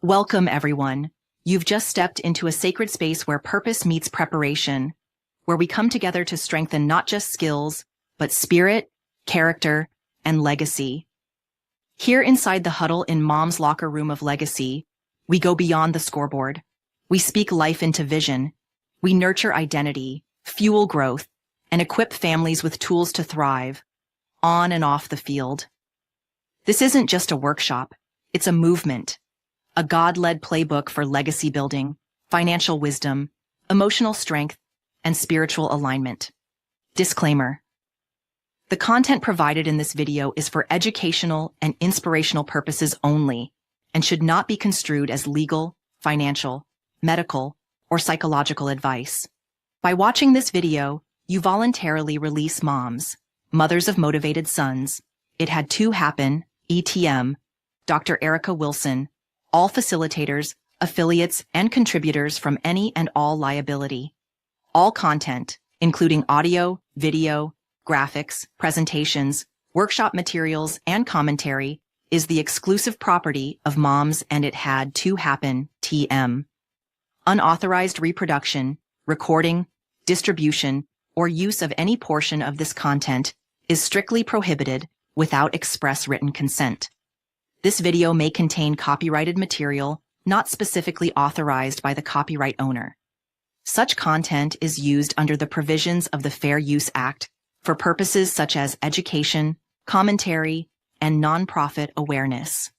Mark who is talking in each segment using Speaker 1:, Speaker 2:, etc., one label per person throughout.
Speaker 1: Welcome, everyone. You've just stepped into a sacred space where purpose meets preparation, where we come together to strengthen not just skills, but spirit, character, and legacy. Here inside the huddle in Mom's locker room of legacy, we go beyond the scoreboard. We speak life into vision. We nurture identity, fuel growth, and equip families with tools to thrive, on and off the field. This isn't just a workshop, it's a movement. A God-led playbook for legacy building, financial wisdom, emotional strength, and spiritual alignment. Disclaimer. The content provided in this video is for educational and inspirational purposes only and should not be construed as legal, financial, medical, or psychological advice. By watching this video, you voluntarily release moms, mothers of motivated sons. It had to happen, ETM, Dr. Erica Wilson, all facilitators, affiliates, and contributors from any and all liability. All content, including audio, video, graphics, presentations, workshop materials, and commentary, is the exclusive property of Moms and It Had to Happen, TM. Unauthorized reproduction, recording, distribution, or use of any portion of this content is strictly prohibited without express written consent. This video may contain copyrighted material not specifically authorized by the copyright owner. Such content is used under the provisions of the Fair Use Act for purposes such as education, commentary, and nonprofit awareness.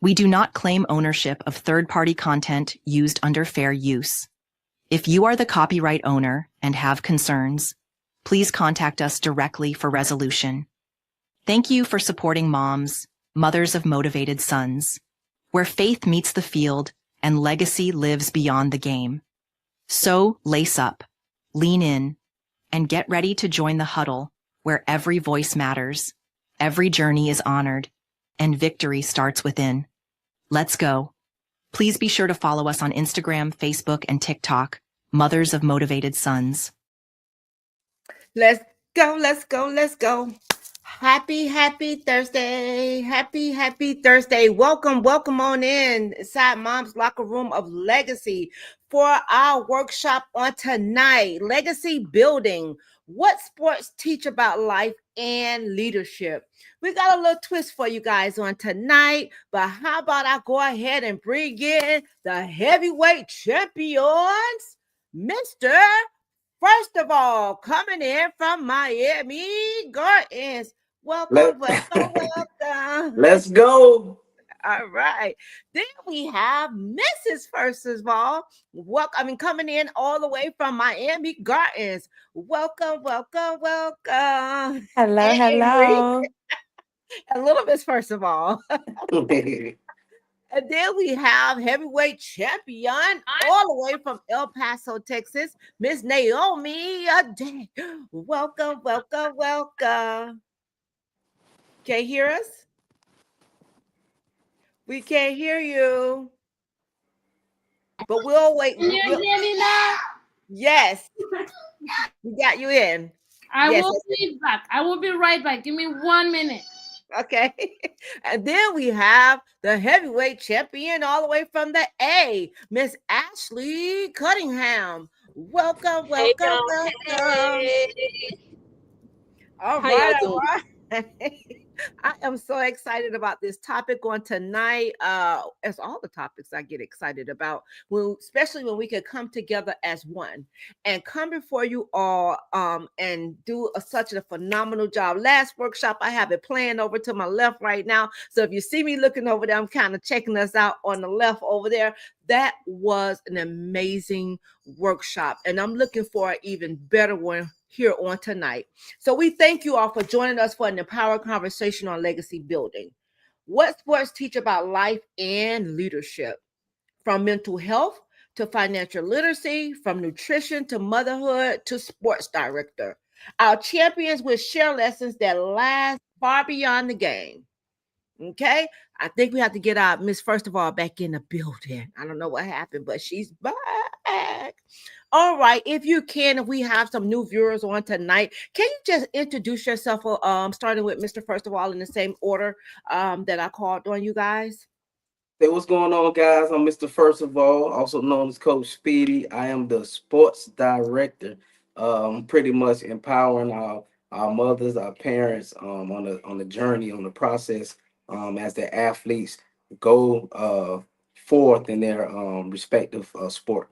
Speaker 1: We do not claim ownership of third-party content used under fair use. If you are the copyright owner and have concerns, please contact us directly for resolution. Thank you for supporting Moms, Mothers of Motivated Sons, where faith meets the field and legacy lives beyond the game. So lace up, lean in, and get ready to join the huddle where every voice matters, every journey is honored, and victory starts within. Let's go. Please be sure to follow us on Instagram, Facebook, and TikTok, Mothers of Motivated Sons.
Speaker 2: Let's go, let's go, let's go. Happy Thursday. Happy Thursday. Welcome on in inside Mom's locker room of legacy for our workshop on tonight. Legacy building. What sports teach about life and leadership. We got a little twist for you guys on tonight, but how about I go ahead and bring in the heavyweight champions, Mr. First of all, coming in from Miami Gardens. Welcome.
Speaker 3: Let's go.
Speaker 2: All right. Then we have Mrs. First of all. Coming in all the way from Miami Gardens. Welcome.
Speaker 4: Hello.
Speaker 2: A little Miss First of all. And then we have heavyweight champion all the way from El Paso, Texas, Miss Naomi. Welcome. Can't hear us? We can't hear you. But we'll wait.
Speaker 5: Can you hear me now?
Speaker 2: Yes. We got you in.
Speaker 5: I will be back. I will be right back. Give me 1 minute.
Speaker 2: Okay. And then we have the heavyweight champion all the way from the A, Miss Ashley Cunningham. Welcome.
Speaker 6: Hey.
Speaker 2: All right. I am so excited about this topic on tonight. As all the topics I get excited about, especially when we can come together as one and come before you all and do such a phenomenal job. Last workshop, I have it planned over to my left right now. So if you see me looking over there, I'm kind of checking us out on the left over there. That was an amazing workshop, and I'm looking for an even better one here on tonight. So we thank you all for joining us for an empowered conversation on legacy building. What sports teach about life and leadership, from mental health to financial literacy, from nutrition to motherhood to sports director. Our champions will share lessons that last far beyond the game. Okay, I think we have to get our Miss First of all back in the building. I don't know what happened, but she's back. All right, if we have some new viewers on tonight. Can you just introduce yourself, starting with Mr. First of all in the same order that I called on you guys?
Speaker 3: Hey, what's going on, guys? I'm Mr. First of all, also known as Coach Speedy. I am the sports director. Pretty much empowering our mothers, our parents, on the journey, on the process, as the athletes go forth in their respective sport.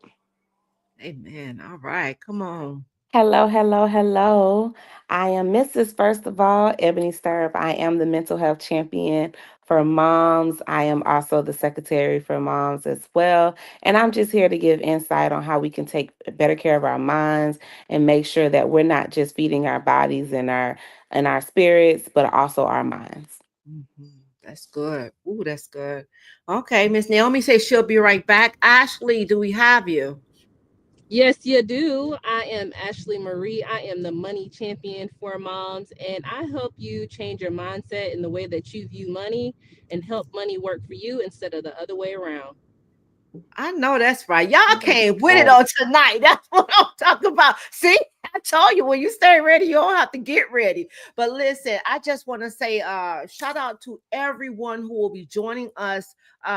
Speaker 2: Amen. All right, come on.
Speaker 4: Hello, hello, hello. I am Mrs. First of all, Ebony Stirrup. I am the mental health champion for moms. I am also the secretary for moms as well. And I'm just here to give insight on how we can take better care of our minds and make sure that we're not just feeding our bodies and our spirits, but also our minds.
Speaker 2: That's good. Ooh, that's good. Okay, Miss Naomi says she'll be right back. Ashley, do we have you?
Speaker 6: Yes, you do. I am Ashley Marie. I am the money champion for moms, and I help you change your mindset in the way that you view money and help money work for you instead of the other way around.
Speaker 2: I know that's right. Y'all came with it
Speaker 3: Right.
Speaker 2: on tonight. That's what I'm talking about. See, I told you when you stay ready, you don't have to get ready. But listen, I just want to say shout out to everyone who will be joining us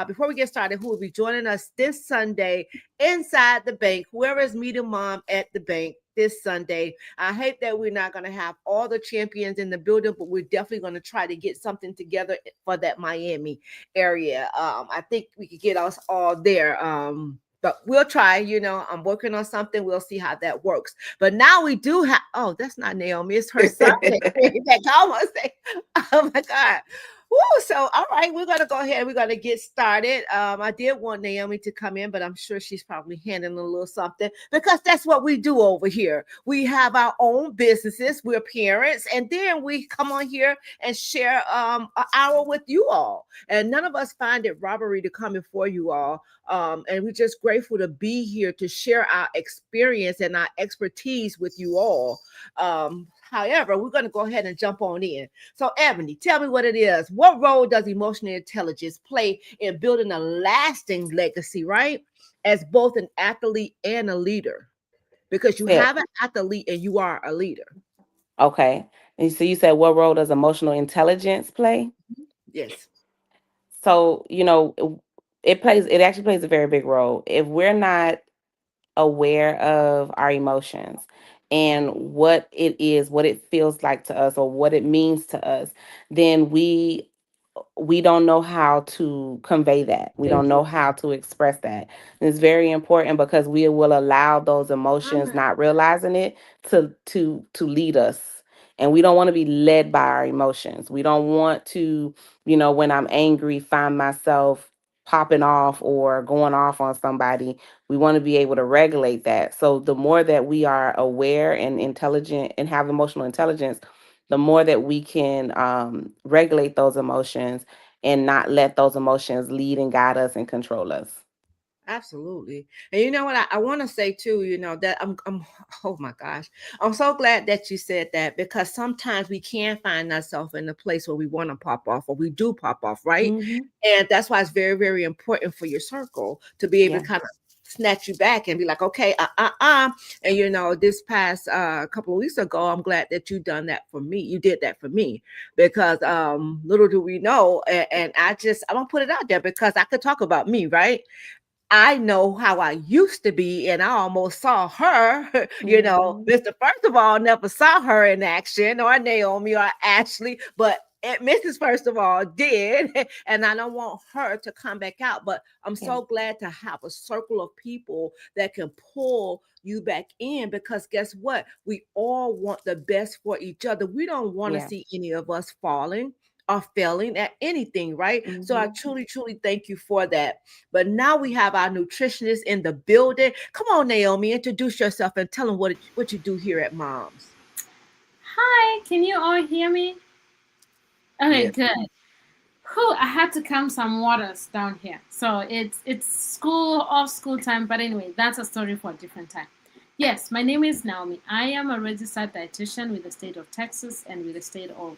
Speaker 2: before we get started, who will be joining us this Sunday inside the bank, whoever is meeting mom at the bank this Sunday. I hate that we're not going to have all the champions in the building, but we're definitely going to try to get something together for that Miami area. I think we could get us all there. But we'll try, I'm working on something. We'll see how that works. But now we do have, oh, that's not Naomi. It's her son. That almost say, oh my God. Woo, so all right, we're gonna go ahead. We're gonna get started. I did want Naomi to come in, but I'm sure she's probably handling a little something because that's what we do over here. We have our own businesses. We're parents, and then we come on here and share an hour with you all. And none of us find it robbery to come before you all. And we're just grateful to be here to share our experience and our expertise with you all. However, we're going to go ahead and jump on in. So, Ebony, tell me what it is. What role does emotional intelligence play in building a lasting legacy, right? As both an athlete and a leader, because you
Speaker 4: Yeah.
Speaker 2: have an athlete and you are a leader.
Speaker 4: Okay. And so you said, what role does emotional intelligence play?
Speaker 2: Yes.
Speaker 4: So, it actually plays a very big role. If we're not aware of our emotions and what it is, what it feels like to us, or what it means to us, then we don't know how to convey that. We don't know how to express that. And it's very important because we will allow those emotions, not realizing it, to lead us. And we don't want to be led by our emotions. We don't want to, when I'm angry, find myself popping off or going off on somebody. We want to be able to regulate that. So the more that we are aware and intelligent and have emotional intelligence, the more that we can regulate those emotions and not let those emotions lead and guide us and control us.
Speaker 2: Absolutely. And you know what I want to say too, that I'm oh my gosh. I'm so glad that you said that because sometimes we can find ourselves in a place where we want to pop off or we do pop off, right?
Speaker 4: Mm-hmm.
Speaker 2: And that's why it's very, very important for your circle to be able to kind of snatch you back and be like, okay, and this past couple of weeks ago, I'm glad that you done that for me. You did that for me because little do we know, and I'm gonna put it out there because I could talk about me, right? I know how I used to be, and I almost saw her. Mr. First of all never saw her in action, or Naomi or Ashley, but Mrs. First of all did, and I don't want her to come back out. But I'm so glad to have a circle of people that can pull you back in because guess what? We all want the best for each other. We don't want to see any of us falling or failing at anything, right? So I truly, truly thank you for that. But now we have our nutritionist in the building. Come on, Naomi, introduce yourself and tell them what you do here at Moms.
Speaker 5: Hi, can you all hear me? Okay,
Speaker 3: Yeah.
Speaker 5: good. Whew, I had to calm some waters down here. So it's off school time, but anyway, that's a story for a different time. Yes, my name is Naomi. I am a registered dietitian with the state of Texas and with the state of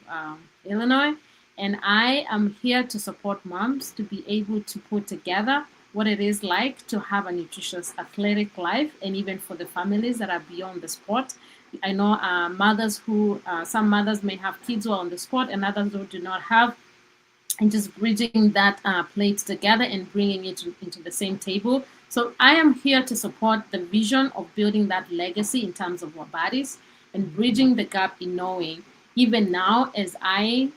Speaker 5: Illinois. And I am here to support moms to be able to put together what it is like to have a nutritious athletic life, and even for the families that are beyond the sport. I know some mothers may have kids who are on the sport and others who do not have and just bridging that plate together and bringing it into the same table. So I am here to support the vision of building that legacy in terms of our bodies and bridging the gap in knowing, even now as I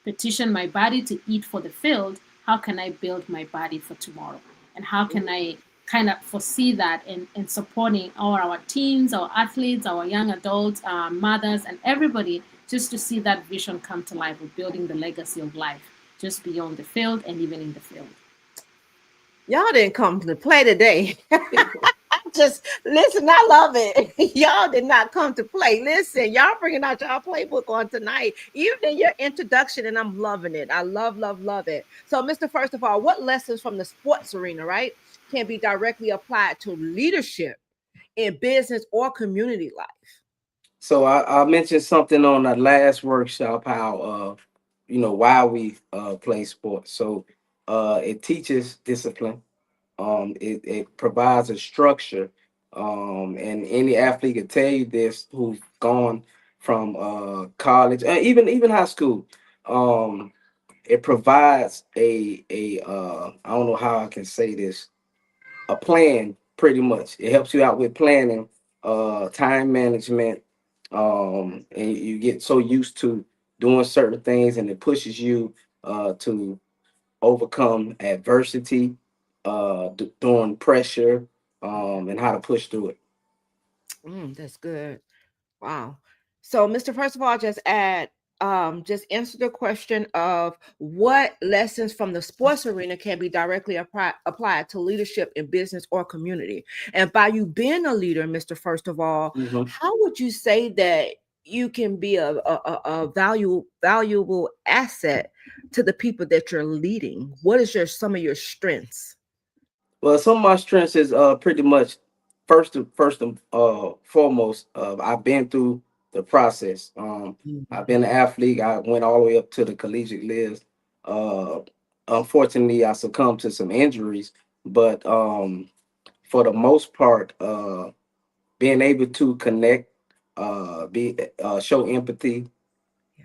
Speaker 5: petition my body to eat for the field, how can I build my body for tomorrow? And how can I kind of foresee that in supporting all our teens, our athletes, our young adults, our mothers, and everybody, just to see that vision come to life of building the legacy of life just beyond the field and even in the field.
Speaker 2: Y'all didn't come to play today. Just listen, I love it. Y'all did not come to play. Listen, y'all bringing out y'all playbook on tonight, even in your introduction, and I'm loving it. I love it. So, Mr. First of all, what lessons from the sports arena, right, can be directly applied to leadership in business or community life?
Speaker 3: So I mentioned something on the last workshop how why we play sports. So it teaches discipline. It provides a structure. And any athlete can tell you this who's gone from college, even high school. Um, it provides a I don't know how I can say this, a plan pretty much. It helps you out with planning, time management, and you get so used to doing certain things, and it pushes you to overcome adversity, during pressure, and how to push through it.
Speaker 2: That's good. Wow. So, Mr. First of all, just answer the question of what lessons from the sports arena can be directly applied to leadership in business or community. And by you being a leader, Mr. First of all,
Speaker 3: Mhm.
Speaker 2: how would you say that you can be a valuable asset to the people that you're leading? What is your some of your strengths?
Speaker 3: Well, some of my strengths is pretty much first and foremost. I've been through the process. I've been an athlete. I went all the way up to the collegiate list. Uh, Unfortunately, I succumbed to some injuries, but for the most part, being able to connect, be show empathy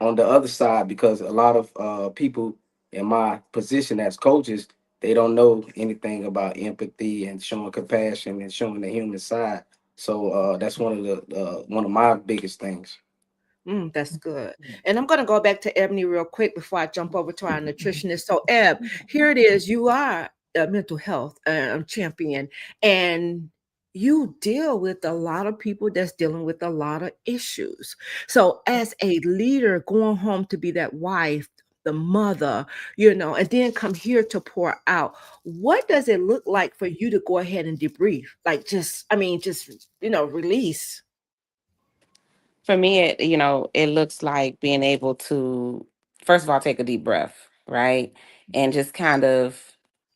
Speaker 3: on the other side, because a lot of people in my position as coaches, they don't know anything about empathy and showing compassion and showing the human side. So that's one of my biggest things.
Speaker 2: That's good. And I'm going to go back to Ebony real quick before I jump over to our nutritionist. So, Eb, here it is. You are a mental health champion, and you deal with a lot of people that's dealing with a lot of issues. So, as a leader, going home to be that wife, the mother, and then come here to pour out. What does it look like for you to go ahead and debrief? Like, release.
Speaker 4: For me, it looks like being able to, first of all, take a deep breath, right? And just kind of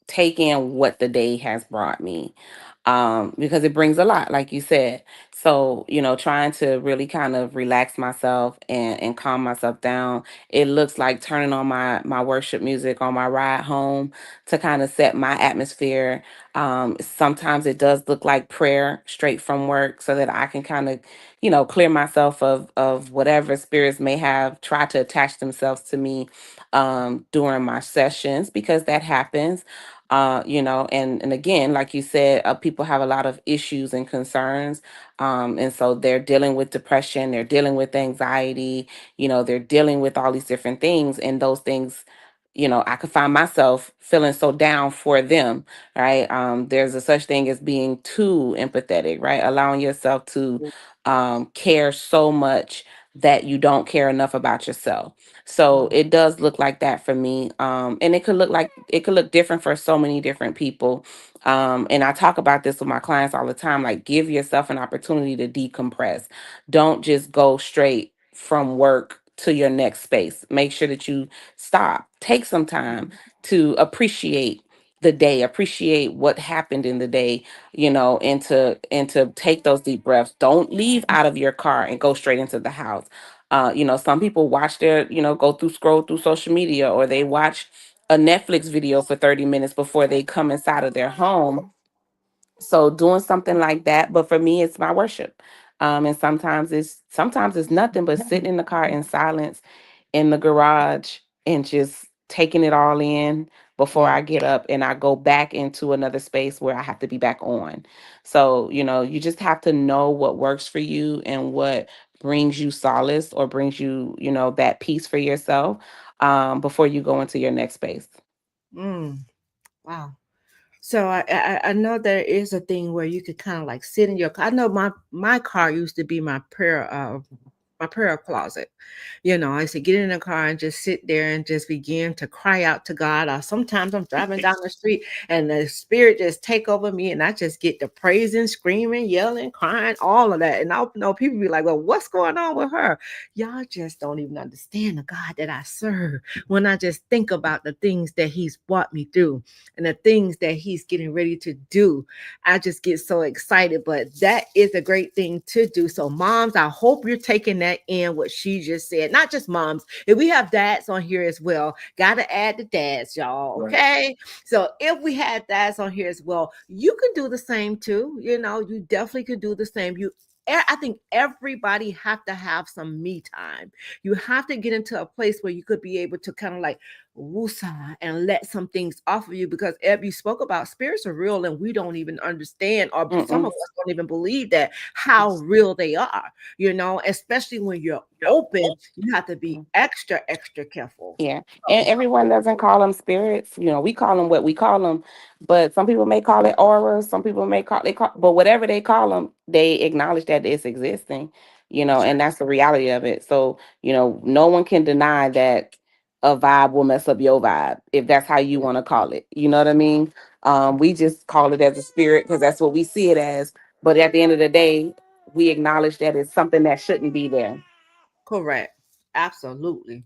Speaker 4: take in what the day has brought me. Because it brings a lot, like you said. So, trying to really kind of relax myself and calm myself down. It looks like turning on my worship music on my ride home to kind of set my atmosphere. Sometimes it does look like prayer straight from work so that I can kind of clear myself of whatever spirits may have tried to attach themselves to me during my sessions, because that happens. And again, like you said, people have a lot of issues and concerns, and so they're dealing with depression, they're dealing with anxiety, they're dealing with all these different things, and those things, I could find myself feeling so down for them, right? There's a such thing as being too empathetic, right? Allowing yourself to care so much that you don't care enough about yourself. So it does look like that for me. And it could look different for so many different people. And I talk about this with my clients all the time, like give yourself an opportunity to decompress. Don't just go straight from work to your next space. Make sure that you stop. Take some time to appreciate the day, appreciate what happened in the day, and to take those deep breaths. Don't leave out of your car and go straight into the house. Some people watch scroll through social media, or they watch a Netflix video for 30 minutes before they come inside of their home. So doing something like that, but for me, it's my worship. And sometimes it's nothing but sitting in the car in silence in the garage and just taking it all in before
Speaker 2: Yeah.
Speaker 4: I get up and I go back into another space where I have to be back on. So, you just have to know what works for you and what brings you solace or brings you, that peace for yourself, before you go into your next space.
Speaker 2: Mm, wow. So I know there is a thing where you could kind of like sit in your car. I know my car used to be my prayer closet. I used to get in the car and just sit there and just begin to cry out to God. Or sometimes I'm driving down the street and the spirit just take over me and I just get to praising, screaming, yelling, crying, all of that. And I know people be like, well, what's going on with her? Y'all just don't even understand the God that I serve when I just think about the things that he's brought me through and the things that he's getting ready to do. I just get so excited, but that is a great thing to do. So, moms, I hope you're taking that in what she just said. Not just moms, if we have dads on here as well, got to add the dads, y'all.
Speaker 3: Right.
Speaker 2: Okay. So, if we had dads on here as well, you can do the same too. You definitely could do the same. I think everybody have to have some me time. You have to get into a place where you could be able to kind of like woosah and let some things off of you, because Eb, you spoke about spirits are real and we don't even understand, or some
Speaker 4: Mm-mm.
Speaker 2: of us don't even believe that how real they are, especially when you're open, you have to be extra, extra careful.
Speaker 4: Yeah. And everyone doesn't call them spirits. We call them what we call them, but some people may call it auras. Some people may but whatever they call them, they acknowledge that it's existing,
Speaker 2: That's right.
Speaker 4: and that's the reality of it. So, no one can deny that a vibe will mess up your vibe if that's how you want to call it. You know what I mean? We just call it as a spirit because that's what we see it as. But at the end of the day, we acknowledge that it's something that shouldn't be there.
Speaker 2: Correct. Absolutely.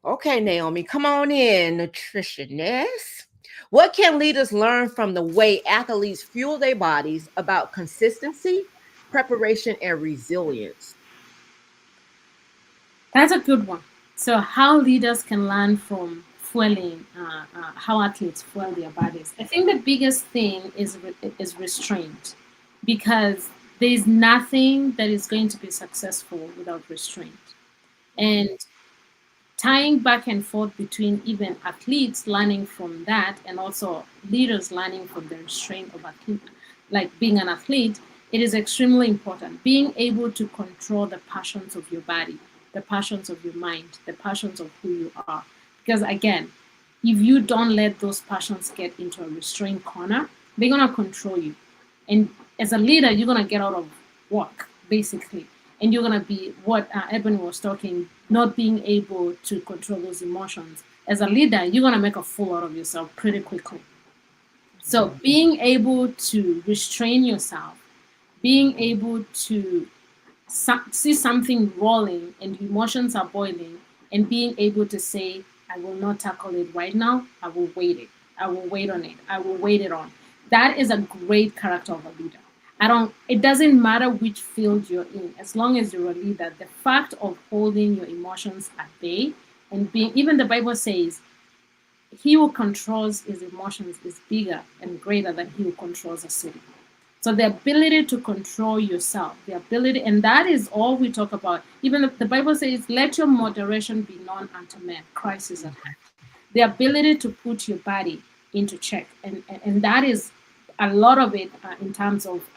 Speaker 2: Okay, Naomi, come on in, nutritionist. What can leaders learn from the way athletes fuel their bodies about consistency, preparation, and resilience?
Speaker 5: That's a good one. So, how leaders can learn from fueling, how athletes fuel their bodies. I think the biggest thing is restraint, because there is nothing that is going to be successful without restraint. And tying back and forth between even athletes learning from that and also leaders learning from the restraint of athlete, like being an athlete, it is extremely important being able to control the passions of your body, the passions of your mind, the passions of who you are. Because again, if you don't let those passions get into a restrained corner, they're gonna control you. And as a leader, you're gonna get out of work basically, and you're gonna be what Ebony was talking, not being able to control those emotions. As a leader, you're gonna make a fool out of yourself pretty quickly. So being able to restrain yourself, being able to see something rolling and emotions are boiling, and being able to say, I will not tackle it right now, I will wait it, I will wait on it, I will wait it on. That is a great character of a leader. It doesn't matter which field you're in, as long as you're a leader, the fact of holding your emotions at bay and being, even the Bible says, he who controls his emotions is bigger and greater than he who controls a city. So the ability to control yourself, the ability, and that is all we talk about. Even the Bible says, let your moderation be known unto men. Christ is at hand. The ability to put your body into check. And that is a lot of it in terms of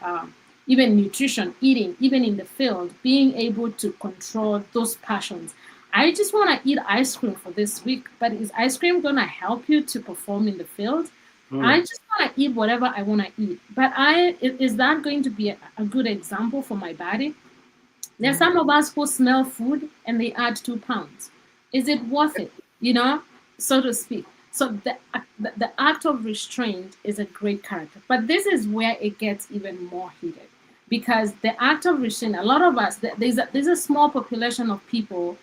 Speaker 5: even nutrition, eating, even in the field, being able to control those passions. I just want to eat ice cream for this week, but is ice cream going to help you to perform in the field? I just want to eat whatever I want to eat. But is that going to be a good example for my body? There's some of us who smell food and they add 2 pounds. Is it worth it? So to speak. So the act of restraint is a great character. But this is where it gets even more heated. Because the act of restraint, a lot of us, there's a small population of people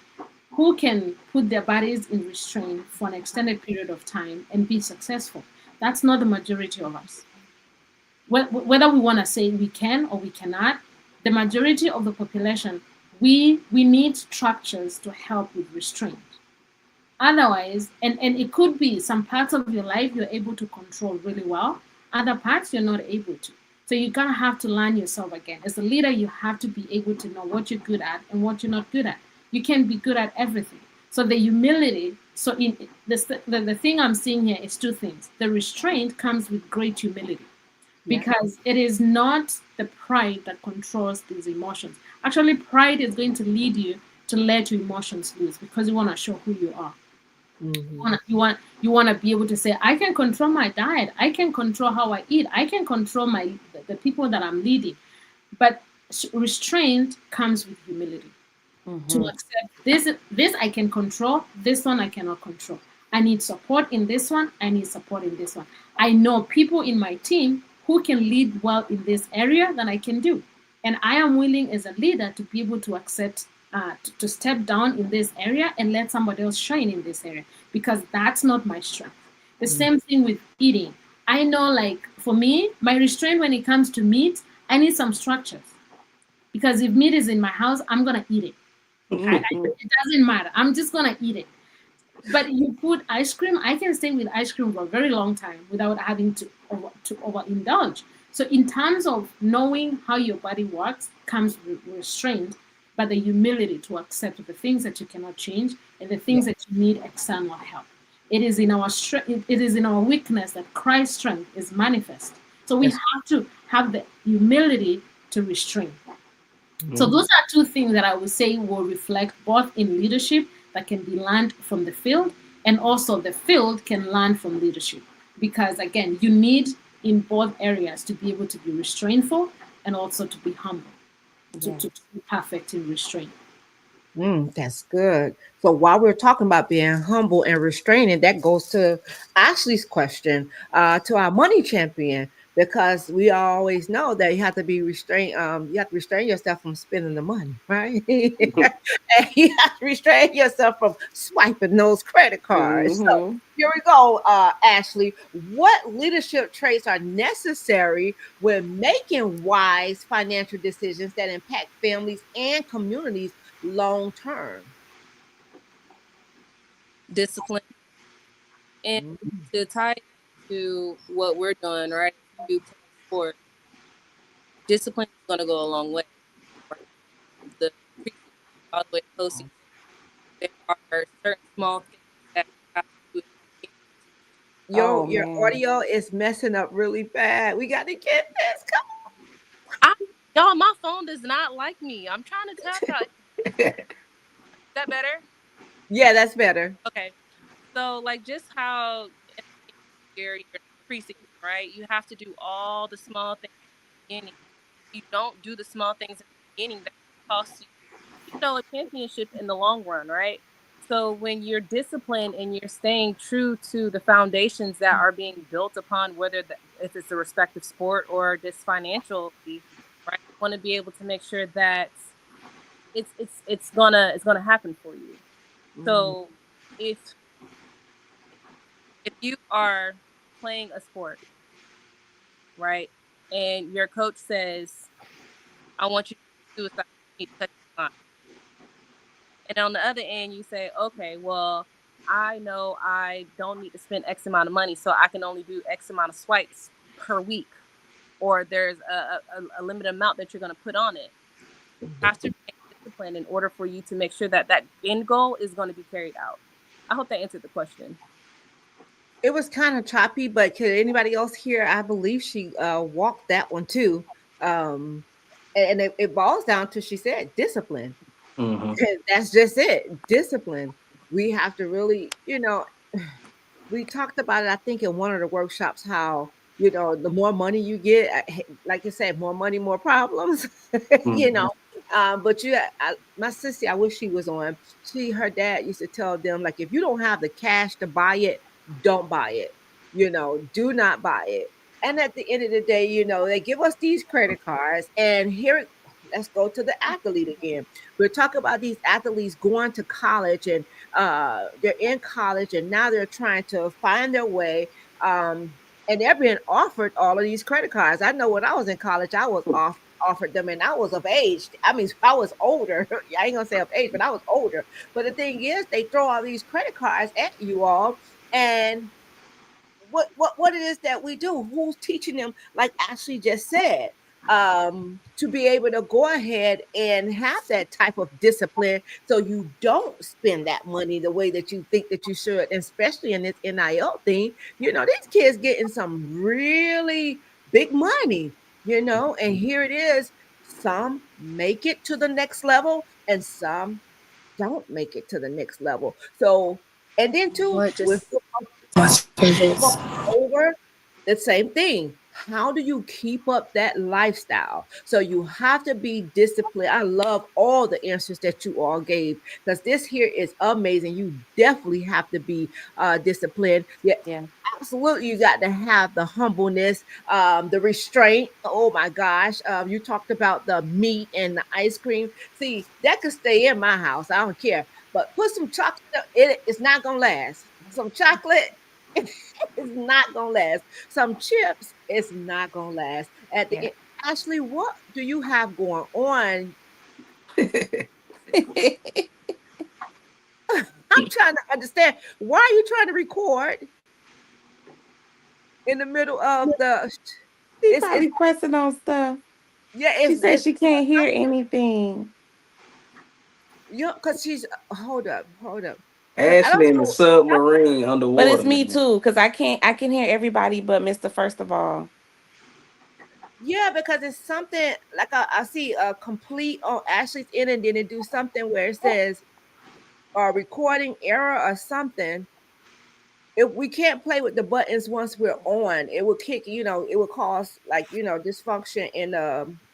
Speaker 5: who can put their bodies in restraint for an extended period of time and be successful. That's not the majority of us. Whether we want to say we can or we cannot, the majority of the population, we need structures to help with restraint. Otherwise, and it could be some parts of your life you're able to control really well, other parts you're not able to. So you're gonna have to learn yourself again. As a leader, you have to be able to know what you're good at and what you're not good at. You can't be good at everything. So the humility So in the thing I'm seeing here is two things. The restraint comes with great humility
Speaker 2: Yeah.
Speaker 5: because it is not the pride that controls these emotions. Actually, pride is going to lead you to let your emotions loose because you want to show who you are.
Speaker 2: Mm-hmm.
Speaker 5: You want to be able to say, I can control my diet, I can control how I eat, I can control the people that I'm leading. But restraint comes with humility to
Speaker 4: Mm-hmm.
Speaker 5: accept this I can control, this one I cannot control. I need support in this one, I need support in this one. I know people in my team who can lead well in this area than I can do. And I am willing as a leader to be able to accept to step down in this area and let somebody else shine in this area because that's not my strength. The same thing with eating. I know, like, for me, my restraint when it comes to meat, I need some structures because if meat is in my house, I'm gonna eat it. It doesn't matter. I'm just gonna eat it. But you put ice cream, I can stay with ice cream for a very long time without having to overindulge. So in terms of knowing how your body works, comes with restraint, but the humility to accept the things that you cannot change and the
Speaker 2: Yeah.
Speaker 5: things that you need external help. It is in our strength. It is in our weakness that Christ's strength is manifest. So we
Speaker 2: Yes.
Speaker 5: have to have the humility to restrain. So
Speaker 2: Mhm.
Speaker 5: those are two things that I would say will reflect both in leadership that can be learned from the field, and also the field can learn from leadership. Because again, you need in both areas to be able to be restrainful and also to be humble,
Speaker 4: Yeah.
Speaker 5: to be perfect in restraint.
Speaker 2: That's good. So while we're talking about being humble and restraining, that goes to Ashley's question to our money champion, because we always know that you have to be restrained. You have to restrain yourself from spending the money, right? And you have to restrain yourself from swiping those credit cards. So
Speaker 4: Mm-hmm.
Speaker 2: here we go, Ashley. What leadership traits are necessary when making wise financial decisions that impact families and communities long term?
Speaker 6: Discipline. And to tie to what we're doing, right? If you play sport, discipline is going to go a long way, right? The preseason all the way to postseason. There are certain small things that you have to do in the game to reach.
Speaker 2: Yo,
Speaker 4: Oh
Speaker 2: your
Speaker 4: man.
Speaker 2: audio is messing up really bad. We got to get this. Come
Speaker 6: I, y'all, my phone does not like me. I'm trying to tell y'all. Is that better?
Speaker 2: Yeah, that's better.
Speaker 6: Okay. So, like, just how in your preseason, right? You have to do all the small things in the beginning. You don't do the small things in the beginning that cost you, a championship in the long run, right? So when you're disciplined and you're staying true to the foundations that are being built upon, if it's a respective sport or just financially, right? You want to be able to make sure that it's gonna happen for you.
Speaker 2: Mhm.
Speaker 6: So if if you are playing a sport, right, and your coach says, "I want you to do suicide, you need to touch the line," and on the other end, you say, "Okay, well, I know I don't need to spend X amount of money, so I can only do X amount of swipes per week," or there's a limited amount that you're going to put on it. You have to remain disciplined in order for you to make sure that that end goal is going to be carried out. I hope that answered the question.
Speaker 2: It was kind of choppy, but could anybody else hear? I believe she walked that one too. Um, and it boils down to, she said, discipline.
Speaker 3: Mhm.
Speaker 2: That's just it. Discipline. We have to really, we talked about it, I think, in one of the workshops, how, the more money you get, like you said, more money, more problems, you know.
Speaker 3: Mhm.
Speaker 2: But my sister, I wish she was on. Her dad used to tell them, like, if you don't have the cash to buy it, don't buy it. Do not buy it. And at the end of the day, they give us these credit cards, and here, let's go to the athlete again. We're talking about these athletes going to college, and they're in college, and now they're trying to find their way, and they're being offered all of these credit cards. I know when I was in college, I was offered them, and I was of age. I mean, I was older. I ain't gonna say of age, but I was older. But the thing is, they throw all these credit cards at you all, and what it is that we do, who's teaching them, like Ashley just said, to be able to go ahead and have that type of discipline so you don't spend that money the way that you think that you should, especially in this NIL thing. These kids getting some really big money, and here it is. Some make it to the next level and some don't make it to the next level. So, and then too,
Speaker 7: What
Speaker 2: with
Speaker 7: just watch for
Speaker 2: football
Speaker 7: this?
Speaker 2: over, the same thing. How do you keep up that lifestyle? So you have to be disciplined. I love all the answers that you all gave because this here is amazing. You definitely have to be disciplined. Yeah,
Speaker 4: Yeah.
Speaker 2: absolutely. You got to have the humbleness, the restraint. Oh my gosh. You talked about the meat and the ice cream. See, that could stay in my house. I don't care. But put some chocolate, it's not going to last. Some chocolate, it's not going to last. Some chips, it's not going to last. At the
Speaker 4: Yeah.
Speaker 2: end, Ashley, what do you have going on? I'm trying to understand. Why are you trying to record in the middle of the?
Speaker 4: She
Speaker 2: It's
Speaker 4: probably pressing on stuff.
Speaker 2: yeah,
Speaker 4: She said
Speaker 2: it's
Speaker 4: she can't hear anything.
Speaker 2: because she's hold up, because I don't
Speaker 3: Ashley in the
Speaker 2: know.
Speaker 3: submarine
Speaker 4: But
Speaker 3: underwater,
Speaker 4: it's me
Speaker 3: man.
Speaker 4: too, because I can hear everybody but Mr. First of all.
Speaker 2: Yeah, because it's something like I see a complete on Ashley's end, and then it do something where it says recording error or something. If we can't play with the buttons once we're on, it will kick. It will cause like dysfunction in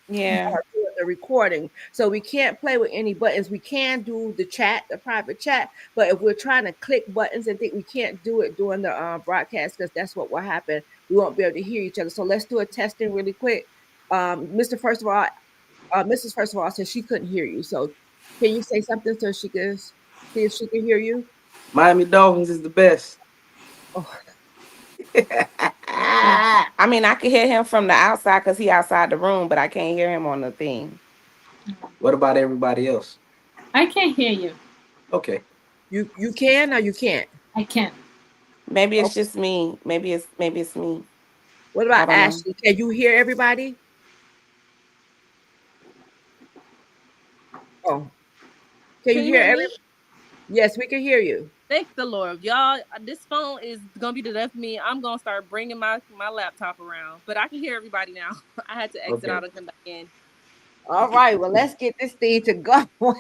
Speaker 4: Yeah.
Speaker 2: the recording. So we can't play with any buttons. We can do the chat, the private chat, but if we're trying to click buttons and think we can't do it during the broadcast because that's what will happen. We won't be able to hear each other. So let's do a testing really quick. Mr. First of all, Mrs. First of all said she couldn't hear you. So can you say something so she can see if she can hear you?
Speaker 3: Miami Dolphins is the best.
Speaker 2: Oh,
Speaker 4: I mean, I can hear him from the outside because he outside the room, but I can't hear him on the thing.
Speaker 3: What about everybody else?
Speaker 5: I can hear you.
Speaker 3: Okay.
Speaker 2: you can or you can't.
Speaker 5: I can.
Speaker 4: Maybe it's
Speaker 2: Okay.
Speaker 4: just me. Maybe it's me.
Speaker 2: What
Speaker 4: I
Speaker 2: about
Speaker 4: don't know.
Speaker 2: Ashley? Can you hear everybody? Oh, can you
Speaker 6: Can you
Speaker 2: hear
Speaker 6: hear
Speaker 2: every?
Speaker 6: me?
Speaker 2: Yes, we can hear you.
Speaker 6: Thank the Lord, y'all. This phone is gonna be the death of me. I'm gonna start bringing my laptop around, but I can hear everybody now. I had to exit
Speaker 3: Okay.
Speaker 6: out and come back in.
Speaker 2: All right. Well, let's get this thing to go. All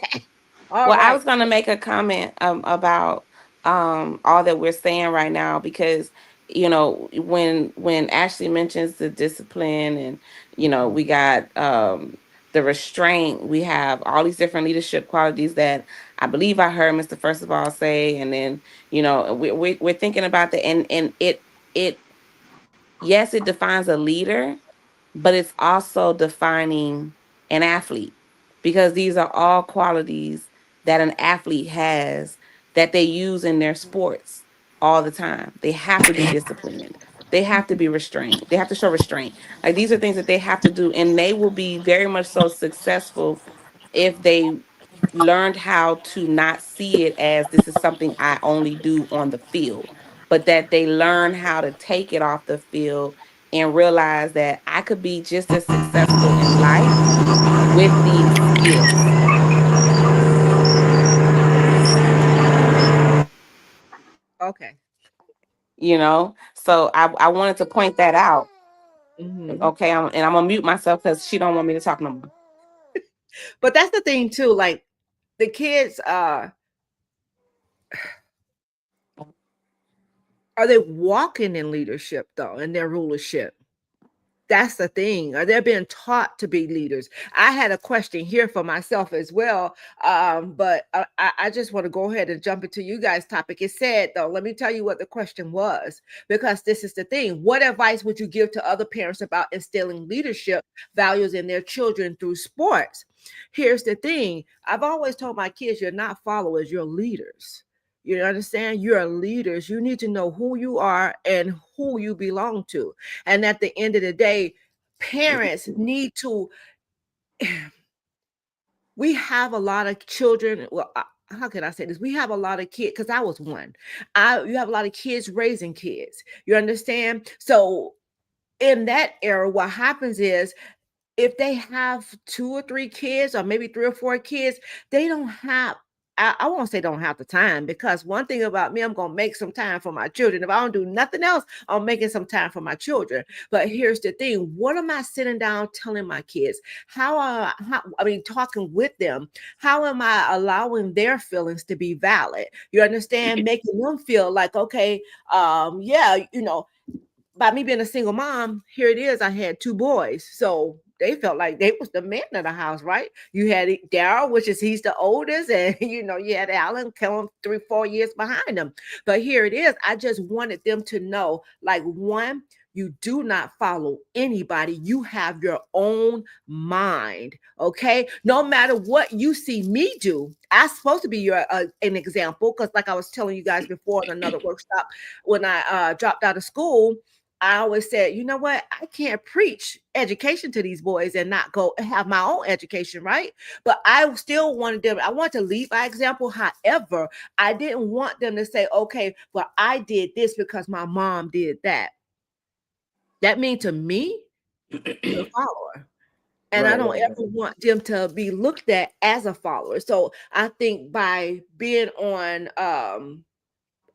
Speaker 4: Well, I
Speaker 2: right.
Speaker 4: was gonna make a comment about all that we're saying right now because when Ashley mentions the discipline and we got the restraint, we have all these different leadership qualities that I believe I heard Mr. First of all say, and then we're thinking about the and it yes, it defines a leader, but it's also defining an athlete because these are all qualities that an athlete has that they use in their sports all the time. They have to be disciplined. They have to be restrained. They have to show restraint. Like these are things that they have to do, and they will be very much so successful if they learned how to not see it as this is something I only do on the field, but that they learn how to take it off the field and realize that I could be just as successful in life with these skills,
Speaker 2: Okay.
Speaker 4: So I wanted to point that out.
Speaker 2: Hmm.
Speaker 4: Okay, and I'm gonna mute myself because she don't want me to talk no more.
Speaker 2: But that's the thing too. Like the kids, are they walking in leadership though, in their rulership? That's the thing. Are they being taught to be leaders? I had a question here for myself as well, but I just want to go ahead and jump into you guys' topic. It said, though, let me tell you what the question was, because this is the thing. What advice would you give to other parents about instilling leadership values in their children through sports? Here's the thing. I've always told my kids, you're not followers, you're leaders. You understand? You're leaders. You need to know who you are and who you belong to. And at the end of the day, parents need to, we have a lot of children. Well, how can I say this? We have a lot of kids because I was one. You have a lot of kids raising kids. You understand? So in that era, what happens is if they have 2 or 3 kids, or maybe 3 or 4 kids, they don't have. I won't say don't have the time, because one thing about me, I'm gonna make some time for my children. If I don't do nothing else, I'm making some time for my children. But here's the thing: what am I sitting down telling my kids? I mean, talking with them. How am I allowing their feelings to be valid? You understand? Making them feel like, okay, yeah, by me being a single mom, here it is. I had 2 boys, so they felt like they was the man of the house, right? You had Daryl, which is he's the oldest, and you had Alan coming 3, 4 years behind him. But here it is. I just wanted them to know, like, one, you do not follow anybody. You have your own mind, okay? No matter what you see me do, I'm supposed to be an example, because, like I was telling you guys before in another workshop, when I dropped out of school, I always said, you know what? I can't preach education to these boys and not go have my own education, right? But I still wanted them, I want to lead by example. However, I didn't want them to say, okay, well, I did this because my mom did that. That means to me, you're a follower. And I
Speaker 3: Right,
Speaker 2: don't
Speaker 3: right,
Speaker 2: ever want them to be looked at as a follower. So I think by being on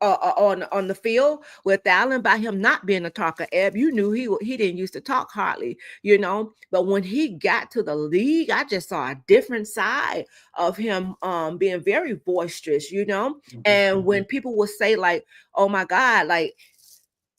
Speaker 2: the field with Allen, by him not being a talker, Eb, you knew he didn't used to talk hardly. But when he got to the league, I just saw a different side of him, being very boisterous. And when people would say, like, oh my God, like,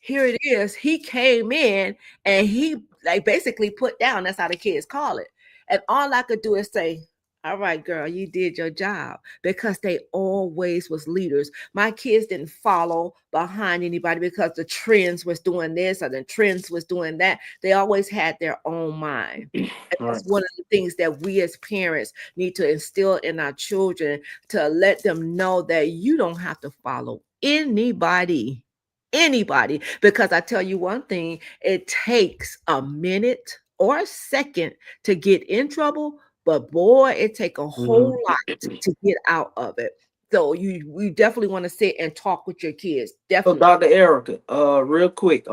Speaker 2: here it is. He came in and he, like, basically put down. That's how the kids call it. And all I could do is say, all right, girl, you did your job, because they always was leaders. My kids didn't follow behind anybody because the trends was doing this or the trends was doing that. They always had their own mind. And
Speaker 3: right.
Speaker 2: that's one of the things that we as parents need to instill in our children, to let them know that you don't have to follow anybody, because I tell you one thing, it takes a minute or a second to get in trouble, but boy, it take a whole
Speaker 3: Mhm.
Speaker 2: lot to get out of it. So we definitely want to sit and talk with your kids,
Speaker 3: So,
Speaker 2: definitely.
Speaker 3: Dr. Erica, real quick,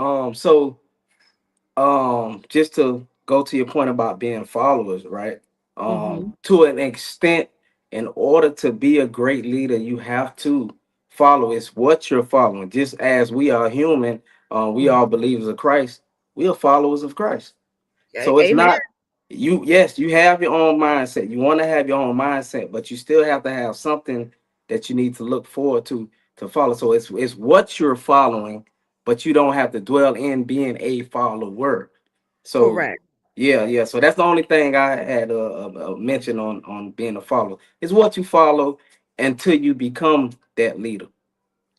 Speaker 3: just to go to your point about being followers, right?
Speaker 2: Hmm.
Speaker 3: To an extent, in order to be a great leader, you have to follow. It's what you're following. Just as we are human, we are believers of Christ. We are followers of Christ. So it's
Speaker 2: Amen.
Speaker 3: not you. Yes, you have your own mindset. You want to have your own mindset, but you still have to have something that you need to look forward to follow. So it's what you're following, but you don't have to dwell in being a follower. So
Speaker 2: Correct.
Speaker 3: yeah, yeah. So that's the only thing I had mentioned on being a follower. It's what you follow until you become that leader.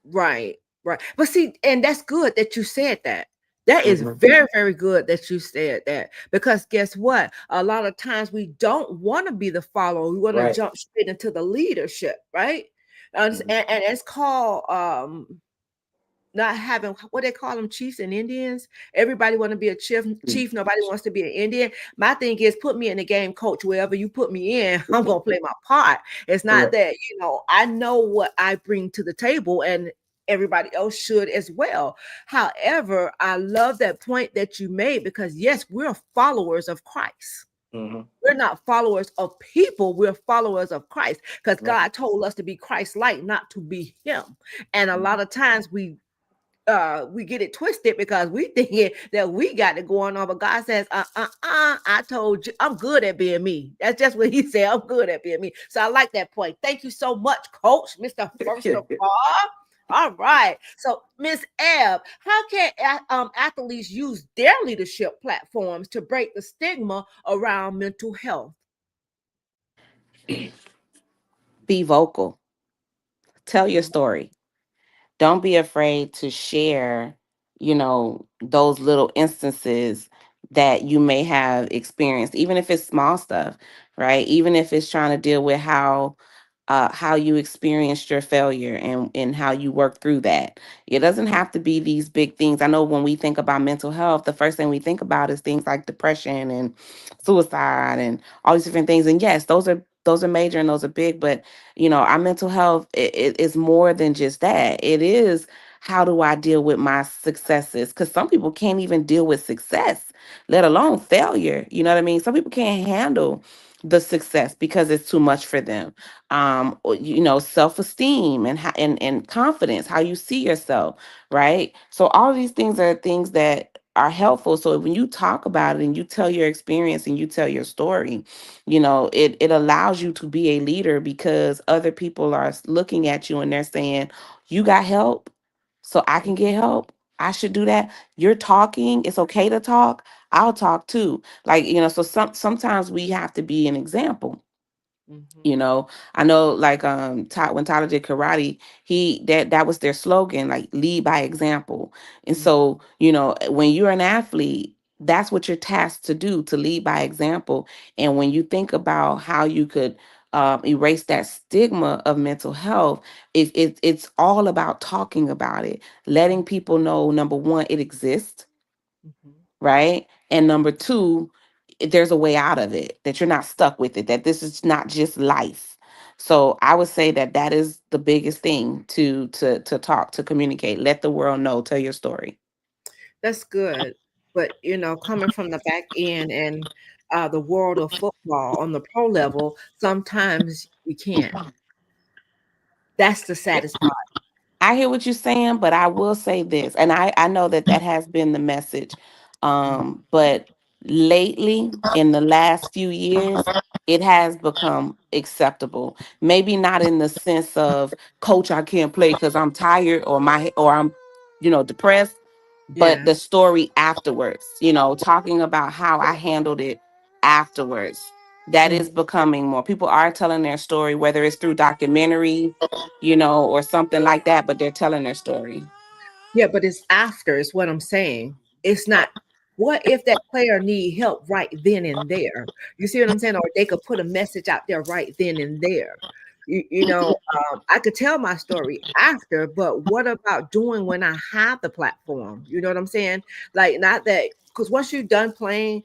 Speaker 2: Right, right. But see, and that's good that you said that. That is
Speaker 3: Hmm.
Speaker 2: very, very good that you said that, because guess what? A lot of times we don't want to be the follower. We want to
Speaker 3: Right.
Speaker 2: jump straight into the leadership, right? And it's called not having, what they call them, chiefs and Indians. Everybody want to be a chief. Nobody wants to be an Indian. My thing is, put me in the game, coach. Wherever you put me in, I'm gonna play my part. It's not
Speaker 3: Correct.
Speaker 2: that, I know what I bring to the table, and everybody else should as well. However, I love that point that you made, because yes, we're followers of Christ.
Speaker 3: Hmm.
Speaker 2: We're not followers of people, we're followers of Christ, because
Speaker 3: Right.
Speaker 2: God told us to be Christ-like, not to be him. And a lot of times we get it twisted, because we think that we got it going on, but God says, I told you I'm good at being me. That's just what he said. I'm good at being me. So I like that point. Thank you so much, Coach, Mr. First of all right. So, Miss Ebb, how can athletes use their leadership platforms to break the stigma around mental health?
Speaker 4: Be vocal. Tell your story. Don't be afraid to share, those little instances that you may have experienced, even if it's small stuff, right? Even if it's trying to deal with how you experienced your failure and how you work through that. It doesn't have to be these big things. I know when we think about mental health, the first thing we think about is things like depression and suicide and all these different things. And yes, those are major and those are big, but our mental health is more than just that. It is, how do I deal with my successes? Because some people can't even deal with success, let alone failure. You know what I mean? Some people can't handle the success because it's too much for them. Or, self-esteem and confidence, how you see yourself, right? So all of these things are things that are helpful. So when you talk about it and you tell your experience and you tell your story, it allows you to be a leader because other people are looking at you and they're saying, you got help, so I can get help. I should do that. You're talking. It's okay to talk. I'll talk too. Like, so sometimes we have to be an example.
Speaker 2: Mhm.
Speaker 4: I know, like, when Tyler did karate, that was their slogan, like, lead by example. And
Speaker 2: Mhm.
Speaker 4: so, when you're an athlete, that's what you're tasked to do, to lead by example. And when you think about how you could erase that stigma of mental health, it's all about talking about it, letting people know, number one, it exists,
Speaker 2: Mhm.
Speaker 4: right? And number two, there's a way out of it, that you're not stuck with it, that this is not just life. So I would say that that is the biggest thing, to talk, to communicate, let the world know, tell your story.
Speaker 2: That's good. But coming from the back end and the world of football on the pro level, sometimes you can't. That's the saddest part.
Speaker 4: I hear what you're saying, but I will say this, and I know that that has been the message. But lately, in the last few years, it has become acceptable. Maybe not in the sense of, coach, I can't play because I'm tired, or I'm, depressed, but
Speaker 2: Yeah.
Speaker 4: the story afterwards, talking about how I handled it afterwards. That
Speaker 2: Mm.
Speaker 4: is becoming more. People are telling their story, whether it's through documentary, or something like that, but they're telling their story.
Speaker 2: Yeah, but it's after is what I'm saying. It's not what if that player need help right then and there. You see what I'm saying? Or they could put a message out there right then and there. I could tell my story after, but what about doing when I have the platform? You know what I'm saying? Like not that because once you're done playing,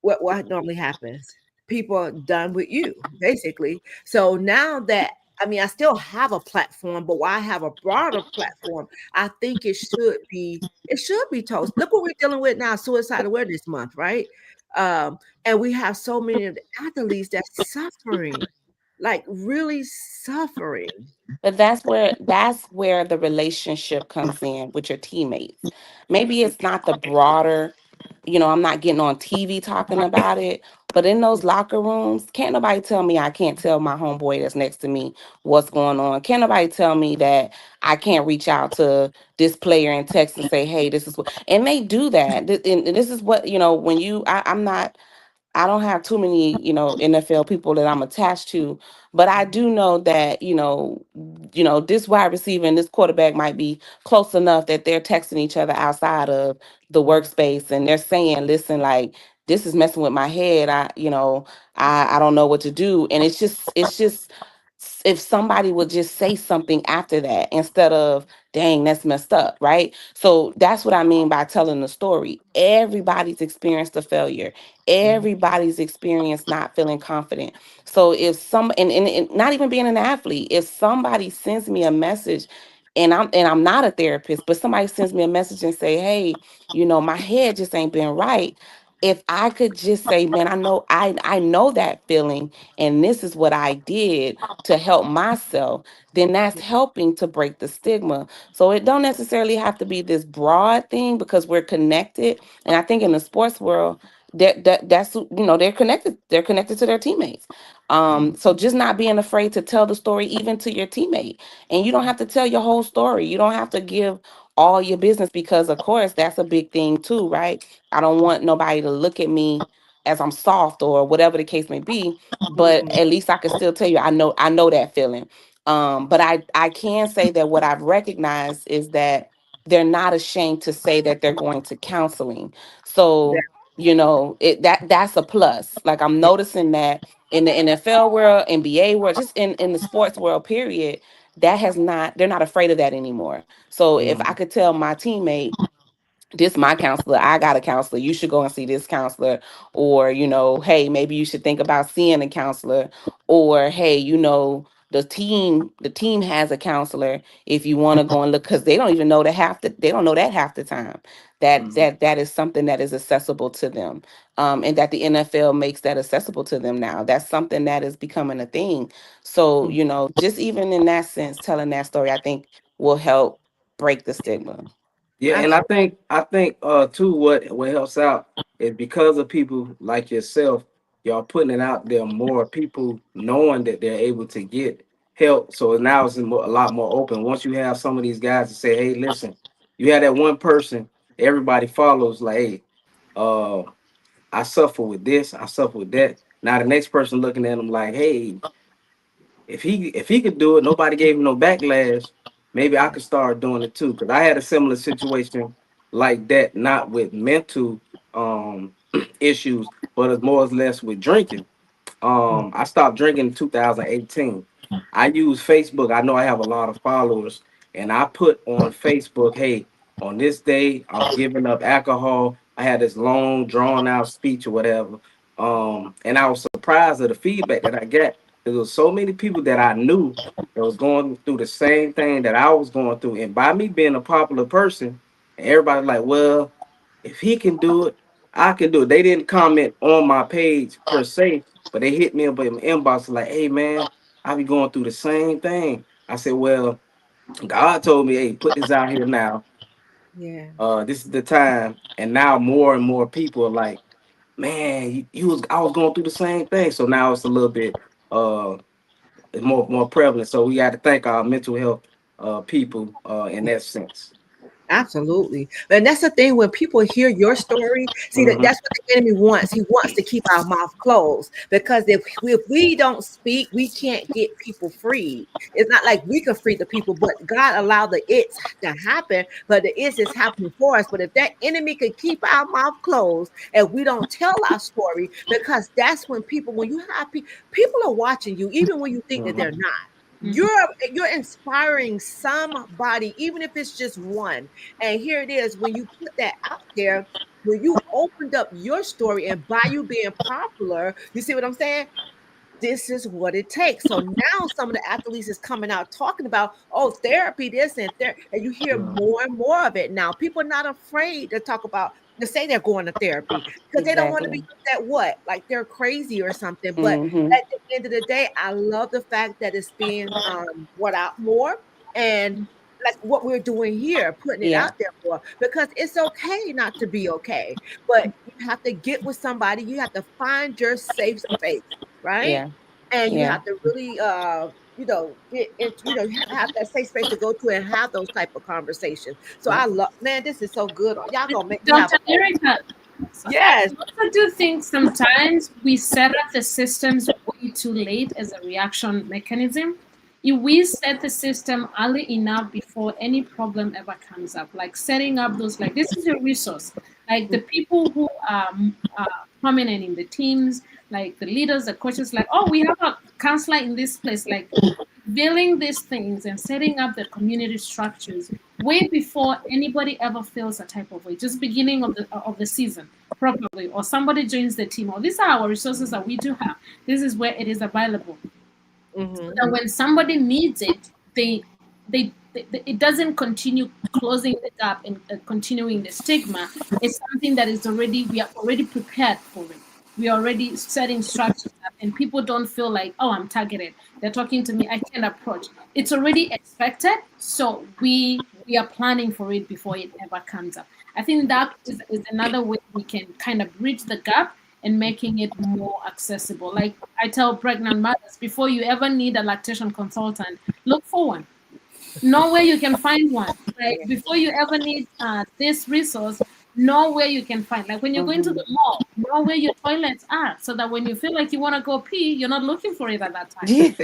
Speaker 2: what normally happens? People are done with you, basically. So now that I still have a platform, but while I have a broader platform, I think it should be told. Look what we're dealing with now, Suicide Awareness Month, right? And we have so many of the athletes that's suffering, like really suffering.
Speaker 4: But that's where the relationship comes in with your teammates. Maybe it's not the broader, I'm not getting on TV talking about it, but in those locker rooms, can't nobody tell me I can't tell my homeboy that's next to me what's going on. Can't nobody tell me that I can't reach out to this player and text and say, hey, this is what, and they do that. And this is what, when I don't have too many, NFL people that I'm attached to, but I do know that, this wide receiver and this quarterback might be close enough that they're texting each other outside of the workspace, and they're saying, listen, like, this is messing with my head. I don't know what to do. And it's just if somebody would just say something after that instead of, dang, that's messed up, right? So that's what I mean by telling the story. Everybody's experienced a failure.
Speaker 2: Mhm.
Speaker 4: Everybody's experienced not feeling confident. So if and not even being an athlete, if somebody sends me a message, and I'm not a therapist, but somebody sends me a message and say, hey, my head just ain't been right. If I could just say, man, I know that feeling, and this is what I did to help myself, then that's helping to break the stigma. So it don't necessarily have to be this broad thing, because we're connected. And I think in the sports world, they're connected to their teammates. So just not being afraid to tell the story even to your teammate. And you don't have to tell your whole story. You don't have to give all your business, because of course that's a big thing too, right? I don't want nobody to look at me as I'm soft or whatever the case may be, but
Speaker 2: Mhm.
Speaker 4: at least I can still tell you I know that feeling. But I can say that what I've recognized is that they're not ashamed to say that they're going to counseling.
Speaker 2: Yeah.
Speaker 4: So, that's a plus. Like, I'm noticing that in the NFL world, NBA world, just in the sports world, period, they're not afraid of that anymore. So if I
Speaker 3: Mm.
Speaker 4: could tell my teammate, this my counselor, I got a counselor, you should go and see this counselor. Or, hey, maybe you should think about seeing a counselor. Or, hey, the team has a counselor if you want to go and look, because they don't even know that they don't know that half the time, that
Speaker 3: Mhm.
Speaker 4: that is something that is accessible to them. And that the NFL makes that accessible to them now. That's something that is becoming a thing. So, just even in that sense, telling that story, I think will help break the stigma.
Speaker 3: Yeah, and I think too, what helps out is because of people like yourself, y'all putting it out there more, people knowing that they're able to get help. So now it's a lot more open. Once you have some of these guys to say, hey, listen, you have that one person everybody follows, like, hey, uh, I suffer with this, I suffer with that. Now the next person looking at them like, hey, if he could do it, nobody gave him no backlash. Maybe I could start doing it too. Because I had a similar situation like that, not with mental issues, but it's more or less with drinking. I stopped drinking in 2018. I use Facebook. I know I have a lot of followers, and I put on Facebook, hey, on this day, I'm giving up alcohol. I had this long, drawn out speech or whatever. And I was surprised at the feedback that I got. There was so many people that I knew that was going through the same thing that I was going through. And by me being a popular person, everybody like, well, if he can do it, I can do it. They didn't comment on my page per se, but they hit me up in my inbox like, hey man, I be going through the same thing. I said, well, God told me, hey, put this out here now.
Speaker 2: Yeah.
Speaker 3: This is the time. And now more and more people are like, man, I was going through the same thing. So now it's a little bit uh more prevalent. So we got to thank our mental health people in that sense.
Speaker 2: Absolutely. And that's the thing when people hear your story, see that
Speaker 3: Mhm.
Speaker 2: that's what the enemy wants. He wants to keep our mouth closed because if we don't speak, we can't get people freed. It's not like we can free the people, but God allowed the it's to happen, but the it's is happening for us. But if that enemy could keep our mouth closed and we don't tell our story, because that's when when you have people are watching you, even when you think that they're
Speaker 3: Mhm.
Speaker 2: not.
Speaker 5: Mhm.
Speaker 2: You're inspiring somebody, even if it's just one. And here it is, when you put that out there, when you opened up your story and by you being popular, you see what I'm saying? This is what it takes. So now some of the athletes is coming out talking about, oh, therapy, this and there, and you hear
Speaker 3: Mhm.
Speaker 2: more and more of it now. People are not afraid to talk about to say they're going to therapy because they don't want to be
Speaker 4: Exactly.
Speaker 2: looked at what like they're crazy or something. But
Speaker 4: Hmm.
Speaker 2: at the end of the day, I love the fact that it's being brought out more and like what we're doing here, putting it out
Speaker 4: Yeah.
Speaker 2: there more because it's okay not to be okay, but you have to get with somebody. You have to find your safe space, right?
Speaker 4: Yeah.
Speaker 2: And you
Speaker 4: Yeah.
Speaker 2: have to really get into have that safe space to go to and have those type of conversations. So
Speaker 4: Yeah.
Speaker 2: I love, man, this is so good. Y'all gonna make me have
Speaker 5: Dr.
Speaker 2: a whole
Speaker 5: Erica, I
Speaker 2: yes.
Speaker 5: also do think sometimes we set up the systems way too late as a reaction mechanism. If we set the system early enough before any problem ever comes up, like setting up those, like this is your resource, like the people who are prominent in the teams, like the leaders, the coaches, like, oh, we have a counselor in this place, like building these things and setting up the community structures way before anybody ever feels a type of way, just beginning of the season probably, or somebody joins the team, or these are our resources that we do have, this is where it is available, so
Speaker 2: Mm-hmm.
Speaker 5: that when somebody needs it, it doesn't continue closing the gap and continuing the stigma. It's something that is already, we are already prepared for it. We are already setting structures up, and people don't feel like, oh, I'm targeted. They're talking to me. I can't approach. It's already expected, so we are planning for it before it ever comes up. I think that is another way we can kind of bridge the gap and making it more accessible. Like I tell pregnant mothers, before you ever need a lactation consultant, look for one. Know where you can find one. Like before you ever need this resource, know where you can find. Like when you're going to
Speaker 4: Hmm.
Speaker 5: the mall, know where your toilets are, so that when you feel like you want to go pee, you're not looking for it at that time.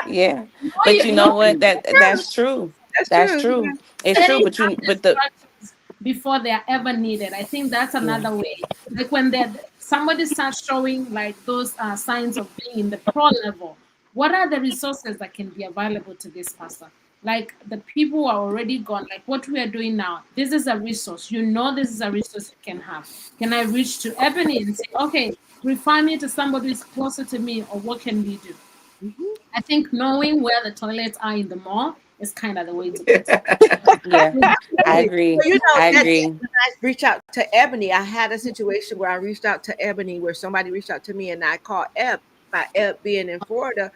Speaker 4: Yeah.
Speaker 5: Know
Speaker 4: But
Speaker 5: you
Speaker 4: you
Speaker 5: know
Speaker 4: know what? That's true.
Speaker 2: That's
Speaker 4: That's
Speaker 2: true.
Speaker 4: true. It's true.
Speaker 5: setting
Speaker 4: But
Speaker 5: up
Speaker 4: you
Speaker 5: the
Speaker 4: but the
Speaker 5: structures before they are ever needed. I think that's
Speaker 4: yeah.
Speaker 5: another way. Like when somebody starts showing like those signs of being in the pro level, what are the resources that can be available to this person? Like the people who are already gone, like what we are doing now, this is a resource. This is a resource you can have. Can I reach to Ebony and say, okay, refer me to somebody who's closer to me, or what can we do?
Speaker 2: Mhm.
Speaker 5: I think knowing where the toilets are in the mall is kind of the way to put it.
Speaker 4: Yeah, I
Speaker 2: Absolutely.
Speaker 4: agree.
Speaker 2: Well, you know,
Speaker 4: I
Speaker 2: that
Speaker 4: agree.
Speaker 2: when I reached out to Ebony, I had a situation where I reached out to Ebony, where somebody reached out to me, and I called Eb. By Eb being in Florida,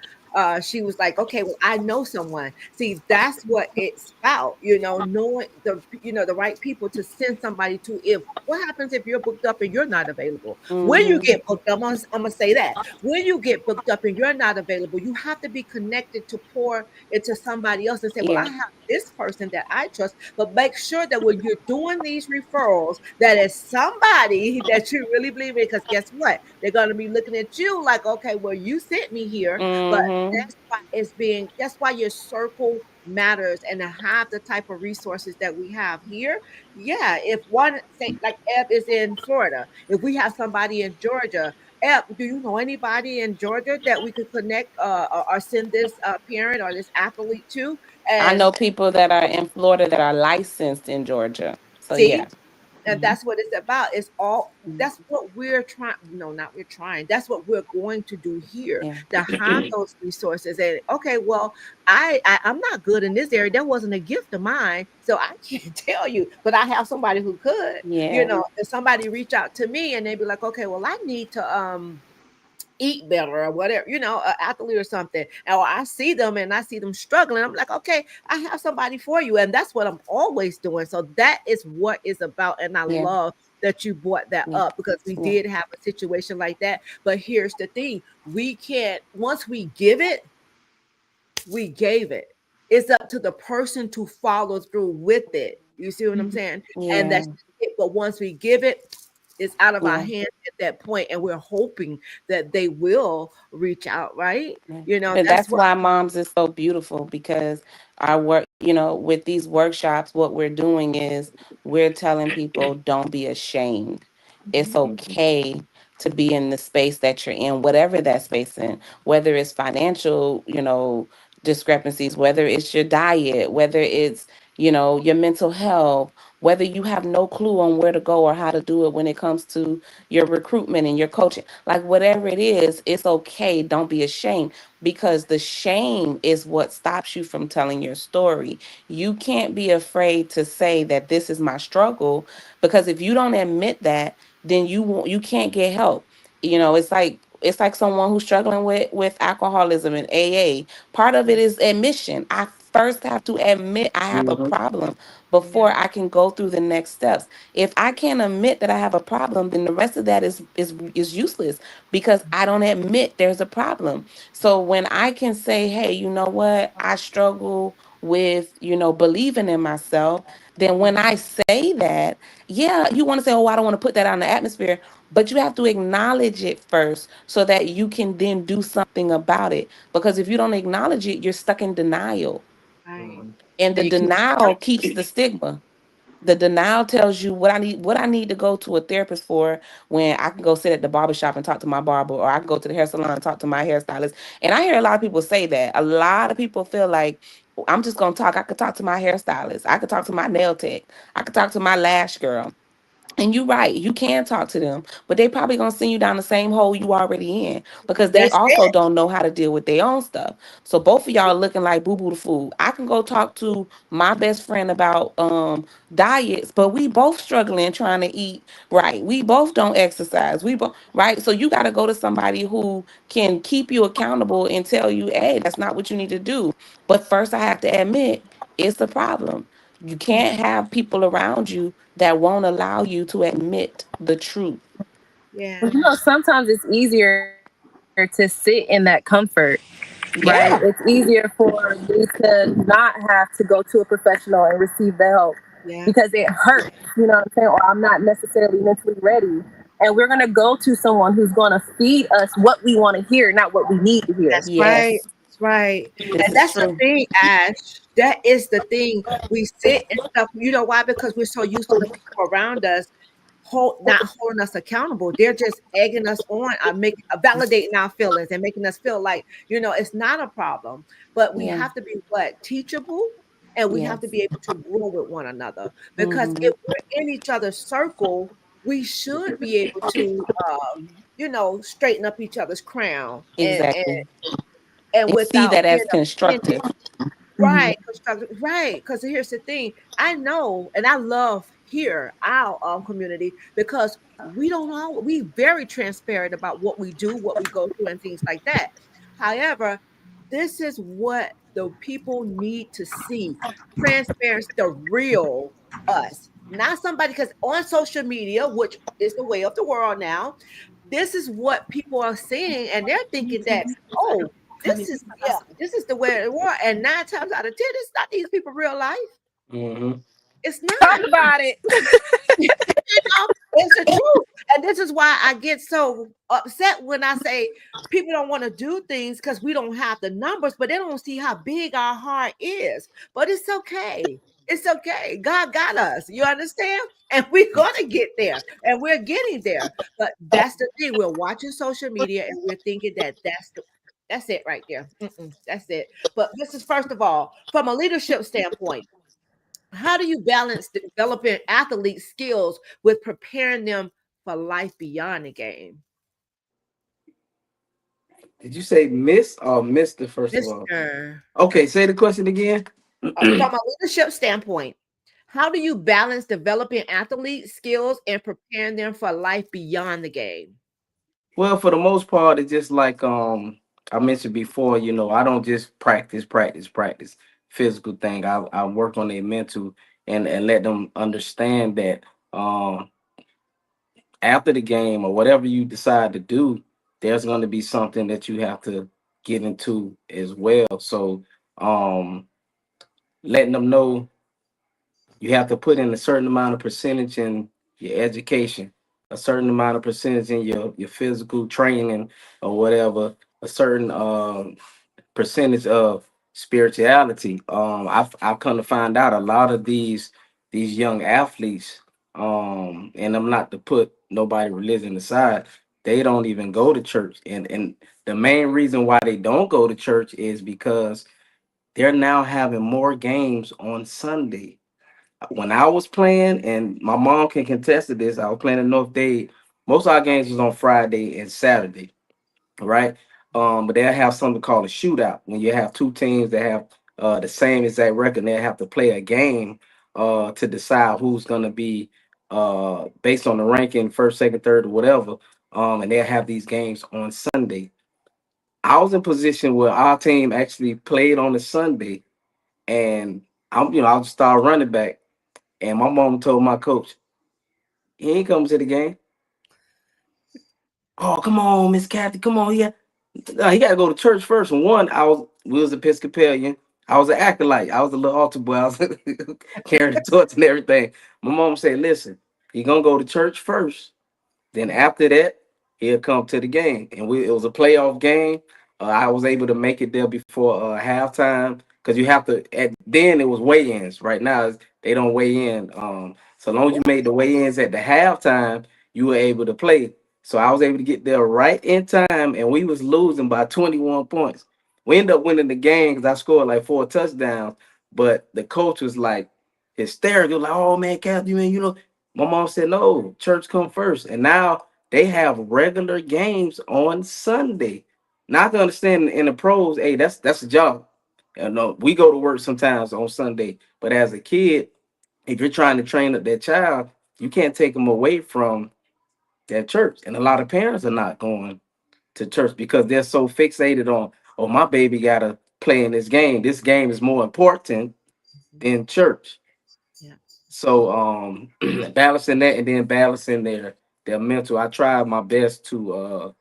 Speaker 2: she was like, "Okay, well, I know someone." See, that's what it's about, knowing the right people to send somebody to. If what happens if you're booked up and you're not available? When you
Speaker 4: Hmm.
Speaker 2: get booked up, I'm gonna say that when you get booked up and you're not available, you have to be connected to pour into somebody else and say, "Well, I
Speaker 4: Yeah.
Speaker 2: have this person that I trust," but make sure that when you're doing these referrals, that is somebody that you really believe in. Because guess what? They're going to be looking at you like, okay, well, you sent me here, but
Speaker 4: Hmm.
Speaker 2: that's why your circle matters, and to have the type of resources that we have here. Yeah, if one say like Eb is in Florida, if we have somebody in Georgia, Eb, do you know anybody in Georgia that we could connect or send this parent or this athlete to?
Speaker 4: I
Speaker 2: And
Speaker 4: know people that are in Florida that are licensed in Georgia. So yeah.
Speaker 2: see, and
Speaker 4: Hmm.
Speaker 2: that's what it's about. It's all
Speaker 4: Hmm.
Speaker 2: that's what we're trying. No, not we're trying. That's what we're going to do here,
Speaker 4: Yeah.
Speaker 2: to have those resources. And okay, well, I'm not good in this area. That wasn't a gift of mine, so I can't tell you. But I have somebody who could.
Speaker 4: Yeah.
Speaker 2: If somebody reach out to me and they be like, okay, well, I need to eat better or whatever, an athlete or something. Or I see them and I see them struggling. I'm like, okay, I have somebody for you. And that's what I'm always doing. So that is what it's about. And I
Speaker 4: Yeah.
Speaker 2: love that you brought that
Speaker 4: Yeah.
Speaker 2: up, because we
Speaker 4: Yeah.
Speaker 2: did have a situation like that. But here's the thing: we can't, once we give it, we gave it. It's up to the person to follow through with it. You see what I'm saying? And
Speaker 4: Yeah.
Speaker 2: that's it. But once we give it, it's out of our
Speaker 4: Yeah.
Speaker 2: hands at that point, and we're hoping that they will reach out, right?
Speaker 4: Yeah. And
Speaker 2: That's
Speaker 4: that's
Speaker 2: what.
Speaker 4: why moms is so beautiful, because our work, with these workshops, what we're doing is we're telling people, don't be ashamed. It's
Speaker 2: Mhm.
Speaker 4: okay to be in the space that you're in, whatever that space in, whether it's financial, discrepancies, whether it's your diet, whether it's, your mental health, whether you have no clue on where to go or how to do it when it comes to your recruitment and your coaching, like whatever it is, it's okay. Don't be ashamed, because the shame is what stops you from telling your story. You can't be afraid to say that this is my struggle, because if you don't admit that, then you can't get help. It's like someone who's struggling with alcoholism and AA. Part of it is admission. I first have to admit I have a
Speaker 3: Mhm.
Speaker 4: problem
Speaker 2: Yeah.
Speaker 4: before I can go through the next steps. If I can't admit that I have a problem, then the rest of that is useless, because I don't admit there's a problem. So when I can say, hey, you know what? I struggle with, believing in myself, then when I say that, yeah, you want to say, oh, I don't want to put that out in the atmosphere, but you have to acknowledge it first so that you can then do something about it. Because if you don't acknowledge it, you're stuck in denial.
Speaker 2: Right.
Speaker 3: Mhm.
Speaker 4: And
Speaker 2: And
Speaker 4: the
Speaker 2: you keep
Speaker 4: denial keeps the stigma. The denial tells you what I need to go to a therapist for, when I can go sit at the barber shop and talk to my barber, or I can go to the hair salon and talk to my hairstylist. And I hear a lot of people say that. A lot of people feel like, I'm just gonna talk. I could talk to my hairstylist. I could talk to my nail tech. I could talk to my lash girl. And you're right, you can talk to them, but they probably gonna send you down the same hole you already in, because they
Speaker 2: That's
Speaker 4: also
Speaker 2: it.
Speaker 4: don't know how to deal with their own stuff. So both of y'all are looking like boo boo the fool. I can go talk to my best friend about diets, but we both struggling trying to eat right. We both don't exercise. We both right. So you got to go to somebody who can keep you accountable and tell you, hey, that's not what you need to do. But first, I have to admit it's a problem. You can't have people around you that won't allow you to admit the truth.
Speaker 2: Yeah.
Speaker 6: Sometimes it's easier to sit in that comfort, right? It's
Speaker 4: Yeah.
Speaker 6: easier for me to not have to go to a professional and receive the help because
Speaker 2: Yeah.
Speaker 6: it hurts, you know what I'm saying? Or I'm not necessarily mentally ready. And we're going to go to someone who's going to feed us what we want to hear, not what we need to hear.
Speaker 2: That's right.
Speaker 4: Yes,
Speaker 2: That's right.
Speaker 4: this
Speaker 2: And
Speaker 4: is
Speaker 2: that's the
Speaker 4: true.
Speaker 2: thing, Ash. That is the thing. We sit and stuff. You know why? Because we're so used to the people around us not holding us accountable. They're just egging us on, validating our feelings and making us feel like, it's not a problem. But we
Speaker 4: Yeah.
Speaker 2: have to be teachable, and we have
Speaker 4: Yes.
Speaker 2: to be able to grow with one another. Because if we're in each other's circle, we should be able to, straighten up each other's crown,
Speaker 4: Exactly.
Speaker 2: and
Speaker 4: And see
Speaker 2: without
Speaker 4: that
Speaker 2: being
Speaker 4: as constructive.
Speaker 2: offended. Right, constructive, right. Because here's the thing. I know, and I love here our community, because we very transparent about what we do, what we go through, and things like that. However, this is what the people need to see: transparency, the real us, not somebody. Because on social media, which is the way of the world now, this is what people are seeing, and they're thinking that, oh, this is the way it was. And 9 times out of 10, it's not these people real life.
Speaker 3: Mm-hmm.
Speaker 2: It's
Speaker 6: Talk
Speaker 2: not.
Speaker 6: about it.
Speaker 2: It's the truth. And this is why I get so upset when I say people don't want to do things because we don't have the numbers, but they don't see how big our heart is. But it's okay. It's okay. God got us. You understand? And we're gonna get there, and we're getting there. But that's the thing. We're watching social media and we're thinking that that's it right there. That's it. But this is, first of all, from a leadership standpoint, how do you balance developing athlete skills with preparing them for life beyond the game?
Speaker 3: Did you say Miss or Mister? First of all,
Speaker 2: Mr.
Speaker 3: okay. Say the question again.
Speaker 2: From a leadership standpoint, how do you balance developing athlete skills and preparing them for life beyond the game?
Speaker 3: Well, for the most part, it's just like I mentioned before. I don't just practice physical thing. I work on their mental and let them understand that after the game or whatever you decide to do, there's going to be something that you have to get into as well. So um letting them know you have to put in a certain amount of percentage in your education, a certain amount of percentage in your physical training or whatever, a certain percentage of spirituality. I've come to find out a lot of these young athletes, and I'm not to put nobody religion aside, they don't even go to church. And the main reason why they don't go to church is because they're now having more games on Sunday. When I was playing, and my mom can contest to this, I was playing in North Dade. Most of our games was on Friday and Saturday, right? But they'll have something called a shootout when you have two teams that have the same exact record. They have to play a game to decide who's gonna be based on the ranking, first, second, third, or whatever. And they'll have these games on Sunday. I was in position where our team actually played on a Sunday, and I was star running back. And my mom told my coach, he ain't coming to the game. Oh, come on, Miss Kathy, come on here. He got to go to church first. And one, we was Episcopalian. I was an acolyte. I was a little altar boy. I was carrying the torch and everything. My mom said, listen, he gonna go to church first. Then after that, he'll come to the game. And it was a playoff game. I was able to make it there before halftime because you have to. Then it was weigh-ins. Right now, they don't weigh in. So long as you made the weigh-ins at the halftime, you were able to play. So I was able to get there right in time, and we was losing by 21 points. We ended up winning the game because I scored like 4 touchdowns. But the coach was like hysterical, like, "Oh man, Captain, man, my mom said, no, church come first." And now they have regular games on Sunday. Now I can understand in the pros, hey, that's a job. No, we go to work sometimes on Sunday. But as a kid, if you're trying to train up that child, you can't take them away from that church. And a lot of parents are not going to church because they're so fixated on, oh, my baby gotta play in this game. This game is more important than church.
Speaker 2: Yeah.
Speaker 3: So balancing that and then balancing their mental. I try my best to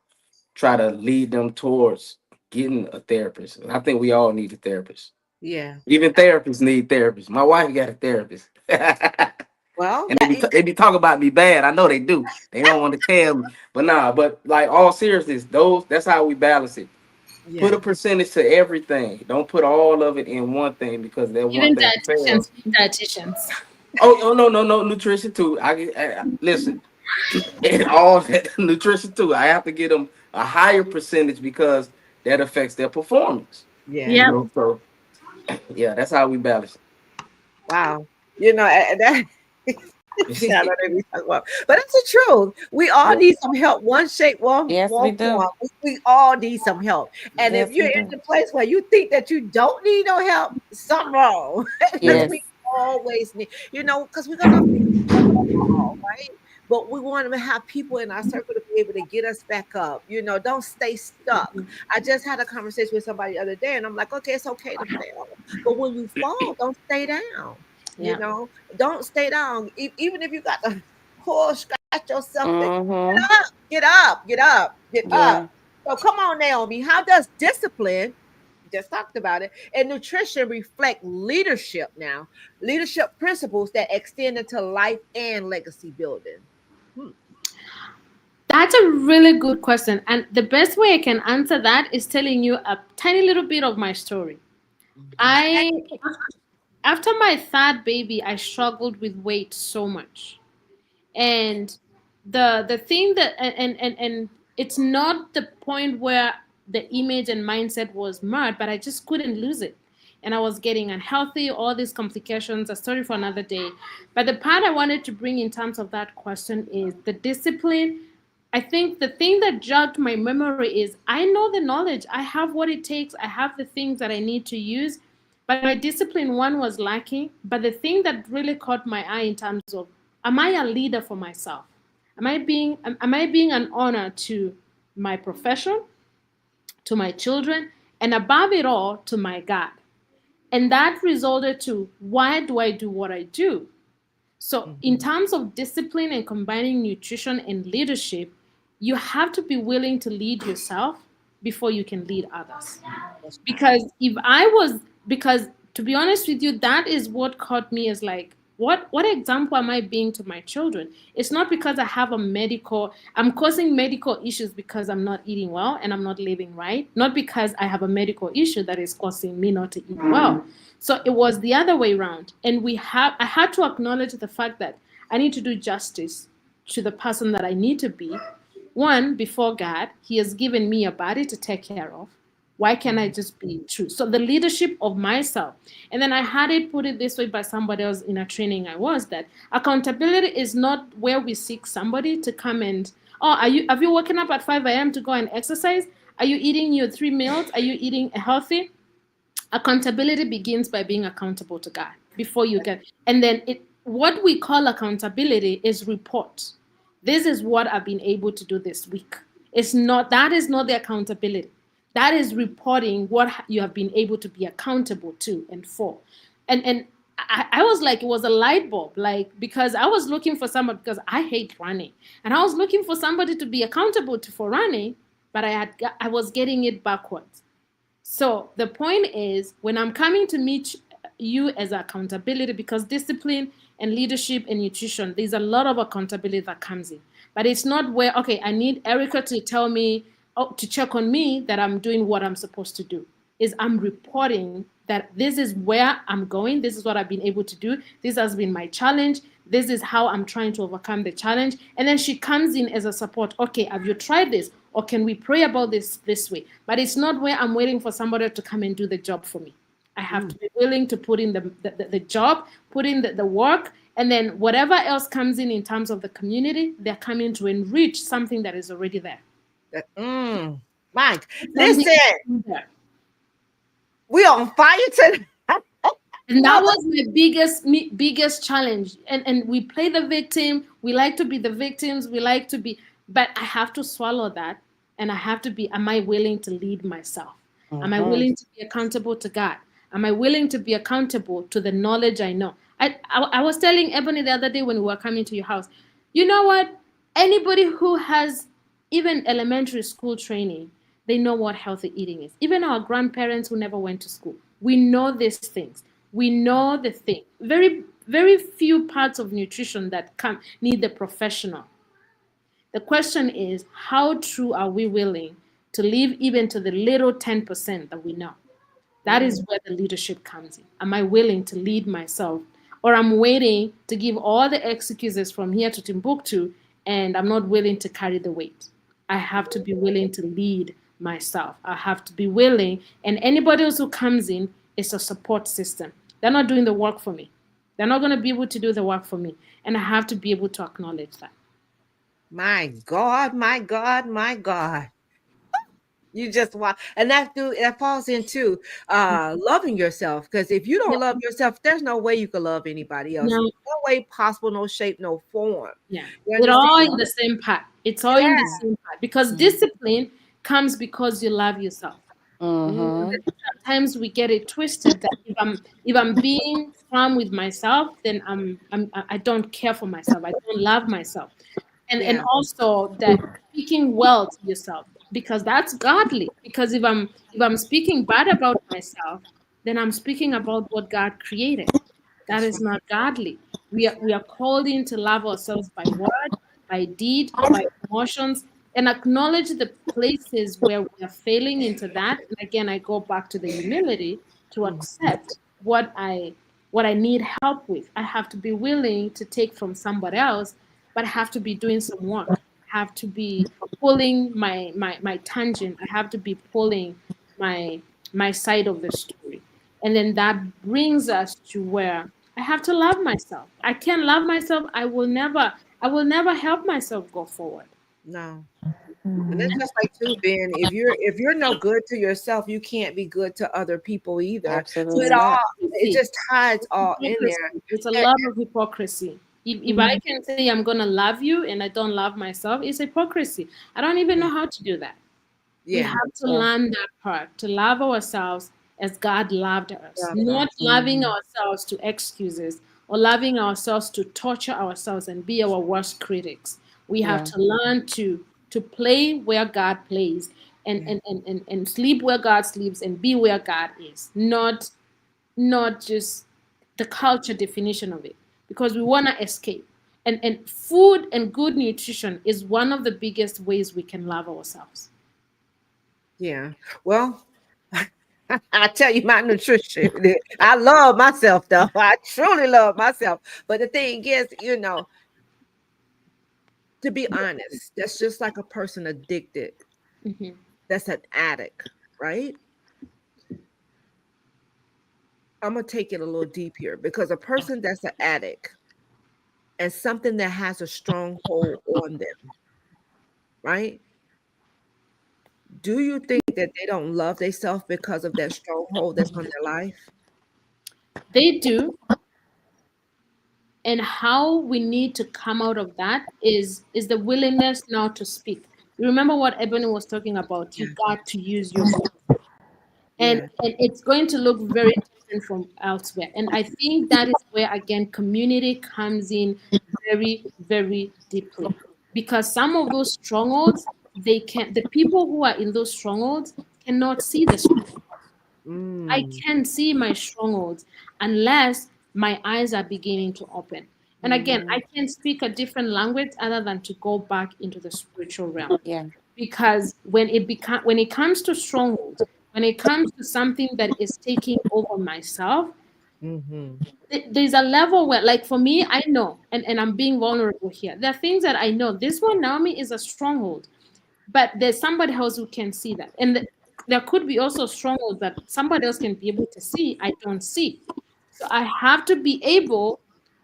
Speaker 3: try to lead them towards getting a therapist. I think we all need a therapist.
Speaker 2: Yeah.
Speaker 3: Even therapists need therapists. My wife got a therapist.
Speaker 2: Well,
Speaker 3: And they be talking about me bad. I know they do. They don't want to tell me. But nah, but like all seriousness, that's how we balance it. Put
Speaker 2: yeah.
Speaker 3: a percentage to everything. Don't put all of it in one thing because that one
Speaker 5: Even
Speaker 3: thing fails.
Speaker 5: dietitians, be dietitians.
Speaker 3: Oh no, nutrition too. Listen. and all that nutrition too. I have to get them a higher percentage because that affects their performance.
Speaker 2: Yeah.
Speaker 3: You
Speaker 5: Yep.
Speaker 3: know, so yeah, that's how we balance
Speaker 2: Wow. You know, that I
Speaker 3: it.
Speaker 2: don't know what we talk about, but it's the truth. We all
Speaker 3: Yeah.
Speaker 2: need some help, one shape,
Speaker 4: Yes, we
Speaker 2: one
Speaker 4: do.
Speaker 2: form. We all need some help. And if
Speaker 4: Yes,
Speaker 2: you're
Speaker 4: we
Speaker 2: in
Speaker 4: do.
Speaker 2: the place where you think that you don't need no help, something wrong. Because
Speaker 3: Yeah.
Speaker 2: we
Speaker 4: Yes.
Speaker 2: always need, because we're gonna fall, right? But we want to have people in our circle to be able to get us back up. Don't stay stuck. I just had a conversation with somebody the other day, and I'm like, okay, it's okay to fail, but when you fall, don't stay down. You
Speaker 5: Yeah.
Speaker 2: know, don't stay down. Even if you got to pull, scratch yourself, get
Speaker 4: Mm-hmm.
Speaker 2: up, get up, get up, get up.
Speaker 4: Yeah.
Speaker 2: So come on, Naomi. How does discipline, just talked about it, and nutrition reflect leadership now? Leadership principles that extend into life and legacy building. Hmm.
Speaker 5: That's a really good question. And the best way I can answer that is telling you a tiny little bit of my story. I After my third baby, I struggled with weight so much. And the thing that and it's not the point where the image and mindset was marred, but I just couldn't lose it. And I was getting unhealthy, all these complications, a story for another day. But the part I wanted to bring in terms of that question is the discipline. I think the thing that jogged my memory is I know the knowledge, I have what it takes, I have the things that I need to use, but my discipline one was lacking. But the thing that really caught my eye in terms of, am I a leader for myself? Am I being an honor to my profession, to my children, and above it all, to my God? And that resulted to, why do I do what I do? So, in
Speaker 2: Mhm.
Speaker 5: terms of discipline and combining nutrition and leadership, you have to be willing to lead yourself before you can lead others.
Speaker 2: That's right.
Speaker 5: Because to be honest with you, that is what caught me, as like, what example am I being to my children? It's not because I have a medical, I'm causing medical issues because I'm not eating well and I'm not living right, not because I have a medical issue that is causing me not to eat well. So it was the other way around. And I had to acknowledge the fact that I need to do justice to the person that I need to be. One, before God, He has given me a body to take care of. Why can't I
Speaker 2: Mhm.
Speaker 5: just be true? So the leadership of myself. And then I had it put it this way by somebody else in a training I was, that accountability is not where we seek somebody to come and, oh, have you woken up at 5 a.m. to go and exercise? Are you eating your 3 meals? Are you eating healthy? Accountability begins by being accountable to God before you get, and then what we call accountability is report. This is what I've been able to do this week. That is not the accountability. That is reporting what you have been able to be accountable to and for. And I was like, it was a light bulb, like, because I was looking for someone, because I hate running, and I was looking for somebody to be accountable to for running, but I was getting it backwards. So the point is, when I'm coming to meet you as accountability, because discipline and leadership and nutrition, there's a lot of accountability that comes in. But it's not where, okay, I need Erica to tell me, oh, to check on me that I'm doing what I'm supposed to do. Is I'm reporting that this is where I'm going. This is what I've been able to do. This has been my challenge. This is how I'm trying to overcome the challenge. And then she comes in as a support. Okay, have you tried this? Or can we pray about this way? But it's not where I'm waiting for somebody to come and do the job for me. I have to
Speaker 2: Mm.
Speaker 5: be willing to put in the job, put in the work, and then whatever else comes in terms of the community, they're coming to enrich something that is already there.
Speaker 2: Mike,
Speaker 5: Something
Speaker 2: listen,
Speaker 5: there.
Speaker 2: we on fire today.
Speaker 5: And that
Speaker 2: Mother.
Speaker 5: was my biggest challenge. And we play the victim. We like to be the victims. We like to be, but I have to swallow that, and I have to be. Am I willing to lead myself? Am I
Speaker 4: Mm-hmm.
Speaker 5: willing to be accountable to God? Am I willing to be accountable to the knowledge I know? I was telling Ebony the other day when we were coming to your house. You know what? Anybody who has even elementary school training, they know what healthy eating is. Even our grandparents who never went to school, we know these things. We know the thing. Very few parts of nutrition that come need the professional. The question is, how true are we willing to live even to the little 10% that we know? That
Speaker 2: Mm.
Speaker 5: is where the leadership comes in. Am I willing to lead myself? Or I'm waiting to give all the excuses from here to Timbuktu and I'm not willing to carry the weight. I have to be willing to lead myself. I have to be willing, and anybody else who comes in is a support system. They're not doing the work for me. They're not going to be able to do the work for me, and I have to be able to acknowledge that.
Speaker 2: My God, my God, my God. You just want, and that falls into loving yourself. Because if you
Speaker 5: Yeah.
Speaker 2: don't love yourself, there's no way you can love anybody else.
Speaker 5: No,
Speaker 2: No way possible, no shape, no form.
Speaker 5: yeah.
Speaker 2: You
Speaker 5: It's
Speaker 2: understand?
Speaker 5: all in the same part. It's all in the
Speaker 2: Yeah.
Speaker 5: same part because
Speaker 4: Mhm.
Speaker 5: discipline comes because you love yourself.
Speaker 2: Mm,
Speaker 4: Mhm.
Speaker 5: Sometimes we get it twisted that if I'm being firm with myself, then I don't care for myself. I don't love myself. And
Speaker 2: yeah.
Speaker 5: also that speaking well to yourself, because that's godly. Because if I'm speaking bad about myself, then I'm speaking about what God created. That
Speaker 2: That's
Speaker 5: is
Speaker 2: right.
Speaker 5: not godly. We are called in to love ourselves by word, by deed, by emotions, and acknowledge the places where we are failing into that. And again, I go back to the humility to
Speaker 2: Mhm.
Speaker 5: accept what I need help with. I have to be willing to take from somebody else, but I have to be doing some work. I have to be pulling my tangent. I have to be pulling my my side of the story. And then that brings us to where I have to love myself. I can't love myself. I will never help myself go forward.
Speaker 2: No. And that's just like too, Ben. If you're no good to yourself, you can't be good to other people either. So
Speaker 4: Absolutely
Speaker 2: it all
Speaker 4: not.
Speaker 2: it
Speaker 5: Hypocrisy.
Speaker 2: just ties all in there.
Speaker 5: Hypocrisy. It's a
Speaker 2: And,
Speaker 5: love of hypocrisy. If I
Speaker 2: mhm,
Speaker 5: can say I'm gonna love you and I don't love myself, it's hypocrisy. I don't even
Speaker 2: yeah,
Speaker 5: know how to do that. We
Speaker 2: yeah,
Speaker 5: have to
Speaker 4: Yeah.
Speaker 5: learn that part to love ourselves as God loved us,
Speaker 2: love
Speaker 5: not
Speaker 2: us.
Speaker 5: loving
Speaker 4: Mhm.
Speaker 5: ourselves to excuses or loving ourselves to torture ourselves and be our worst critics. We have
Speaker 4: Yeah.
Speaker 5: to learn to play where God plays and
Speaker 2: Yeah,
Speaker 5: and, and, and, and sleep where God sleeps and be where God is, not just the culture definition of it, because we want to escape. And food and good nutrition is one of the biggest ways we can love ourselves.
Speaker 2: yeah. Well, I tell you, my nutrition. I love myself, though. I truly love myself. But the thing is, to be honest, that's just like a person addicted.
Speaker 5: Mhm.
Speaker 2: That's an addict, right? I'm gonna take it a little deep here because a person that's an addict and something that has a stronghold on them, right? Do you think that they don't love themselves because of that stronghold that's on their life?
Speaker 5: They do, and how we need to come out of that is the willingness now to speak. You remember what Ebony was talking about? You
Speaker 2: Yeah,
Speaker 5: got to use your voice,
Speaker 2: yeah,
Speaker 5: and it's going to look very different from elsewhere. And I think that is where again community comes in very, very deeply, because some of those strongholds, the people who are in those strongholds cannot see the strongholds. I
Speaker 2: mm,
Speaker 5: can see my strongholds unless my eyes are beginning to open. And again,
Speaker 2: mm,
Speaker 5: I can speak a different language other than to go back into the spiritual realm.
Speaker 4: Yeah.
Speaker 5: Because when it comes to strongholds, when it comes to something that is taking over myself,
Speaker 2: mm-hmm,
Speaker 5: there's a level where, like for me, I know, and I'm being vulnerable here. There are things that I know. This one, Naomi, is a stronghold, but there's somebody else who can see that, and there could be also strongholds that somebody else can be able to see. I don't see, so I have to be able.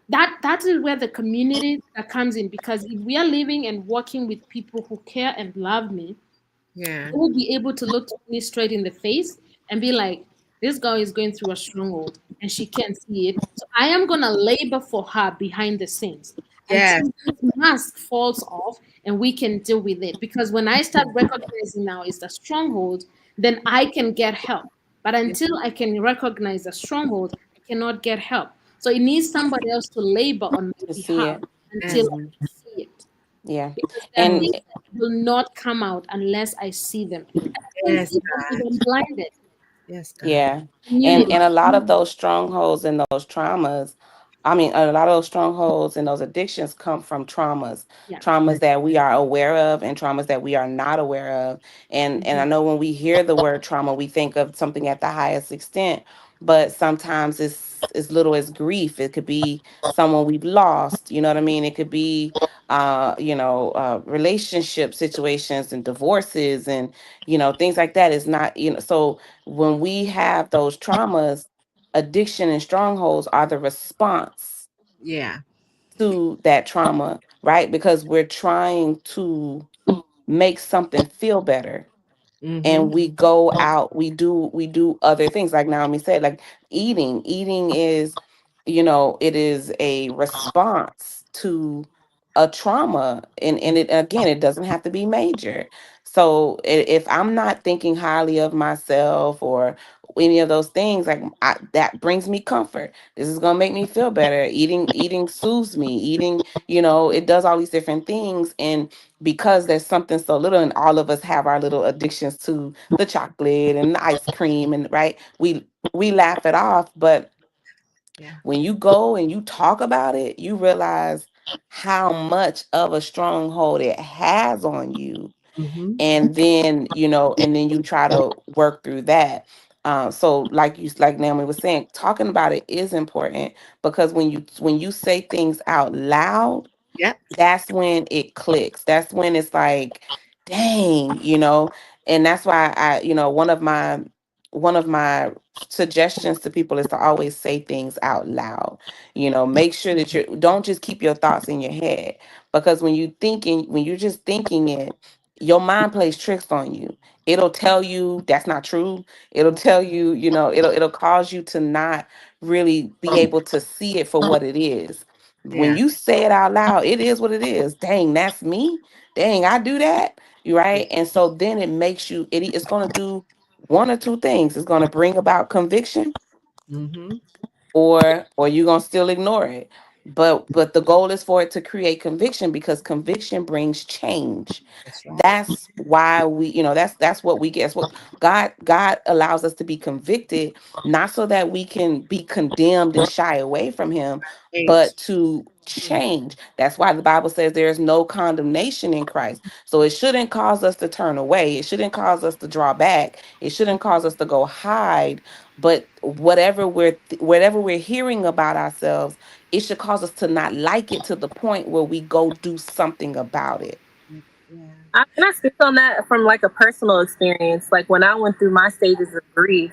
Speaker 5: That is where the community that comes in, because if we are living and working with people who care and love me,
Speaker 2: yeah,
Speaker 5: they will be able to look me straight in the face and be like, this girl is going through a stronghold and she can't see it. So I am going to labor for her behind the scenes
Speaker 2: yes,
Speaker 5: until this mask falls off and we can deal with it. Because when I start recognizing now is the stronghold, then I can get help. But
Speaker 2: yeah,
Speaker 5: until I can recognize the stronghold, I cannot get help. So it needs somebody else to labor on my
Speaker 4: To see
Speaker 5: behalf
Speaker 4: it.
Speaker 5: until I
Speaker 2: yes,
Speaker 4: Mhm.
Speaker 5: can see it,
Speaker 4: Yeah.
Speaker 5: because there are
Speaker 4: And
Speaker 2: mm,
Speaker 5: things that will not come out unless I see them. And I can
Speaker 2: yes,
Speaker 5: see them if
Speaker 2: God,
Speaker 5: I'm blinded.
Speaker 2: yes, God,
Speaker 4: yeah.
Speaker 5: Community.
Speaker 4: And a lot of those strongholds and those traumas, I mean, a lot of those strongholds and those addictions come from traumas,
Speaker 5: Yeah.
Speaker 2: yeah,
Speaker 4: traumas that we are aware of and traumas that we are not aware of. And
Speaker 5: Mhm.
Speaker 4: I know when we hear the word trauma, we think of something at the highest extent, but sometimes it's as little as grief. It could be someone we've lost, you know what I mean? It could be relationship situations and divorces and, things like that is not, so when we have those traumas, addiction and strongholds are the response
Speaker 2: Yeah.
Speaker 4: to that trauma, right? Because we're trying to make something feel better,
Speaker 2: Mm-hmm.
Speaker 4: and we go out, we do other things, like Naomi said, like eating is, it is a response to a trauma, and it, again, it doesn't have to be major. So if I'm not thinking highly of myself or any of those things, like that brings me comfort. This is going to make me feel better. Eating soothes me. Eating, it does all these different things. And because there's something so little, and all of us have our little addictions to the chocolate and the ice cream, and right, we laugh it off. But
Speaker 2: Yeah.
Speaker 4: when you go and you talk about it, you realize how much of a stronghold it has on you.
Speaker 2: Mm-hmm.
Speaker 4: And then, and then you try to work through that. So like Naomi was saying, talking about it is important, because when you say things out loud,
Speaker 2: Yep.
Speaker 4: that's when it clicks. That's when it's like, dang, and that's why one of my suggestions to people is to always say things out loud. Make sure that you don't just keep your thoughts in your head, because when you're just thinking it, your mind plays tricks on you. It'll tell you that's not true. It'll tell you, it'll cause you to not really be able to see it for what it is. When
Speaker 2: Yeah.
Speaker 4: you say it out loud, it is what it is. Dang, that's me. Dang, I do that. You
Speaker 2: Yeah.
Speaker 4: right. And so then it makes you, it's going to do one or two things. It's going to bring about conviction,
Speaker 2: Mm-hmm.
Speaker 4: or you're going to still ignore it. But the goal is for it to create conviction, because conviction brings change.
Speaker 2: That's right.
Speaker 4: That's why that's what we get. That's what God allows us to be convicted, not so that we can be condemned and shy away from him,
Speaker 2: H.
Speaker 4: but to change. That's why the Bible says there is no condemnation in Christ. So it shouldn't cause us to turn away. It shouldn't cause us to draw back. It shouldn't cause us to go hide. But whatever we're hearing about ourselves, it should cause us to not like it, to the point where we go do something about it.
Speaker 2: Yeah.
Speaker 6: Can I speak on that from like a personal experience? Like when I went through my stages of grief,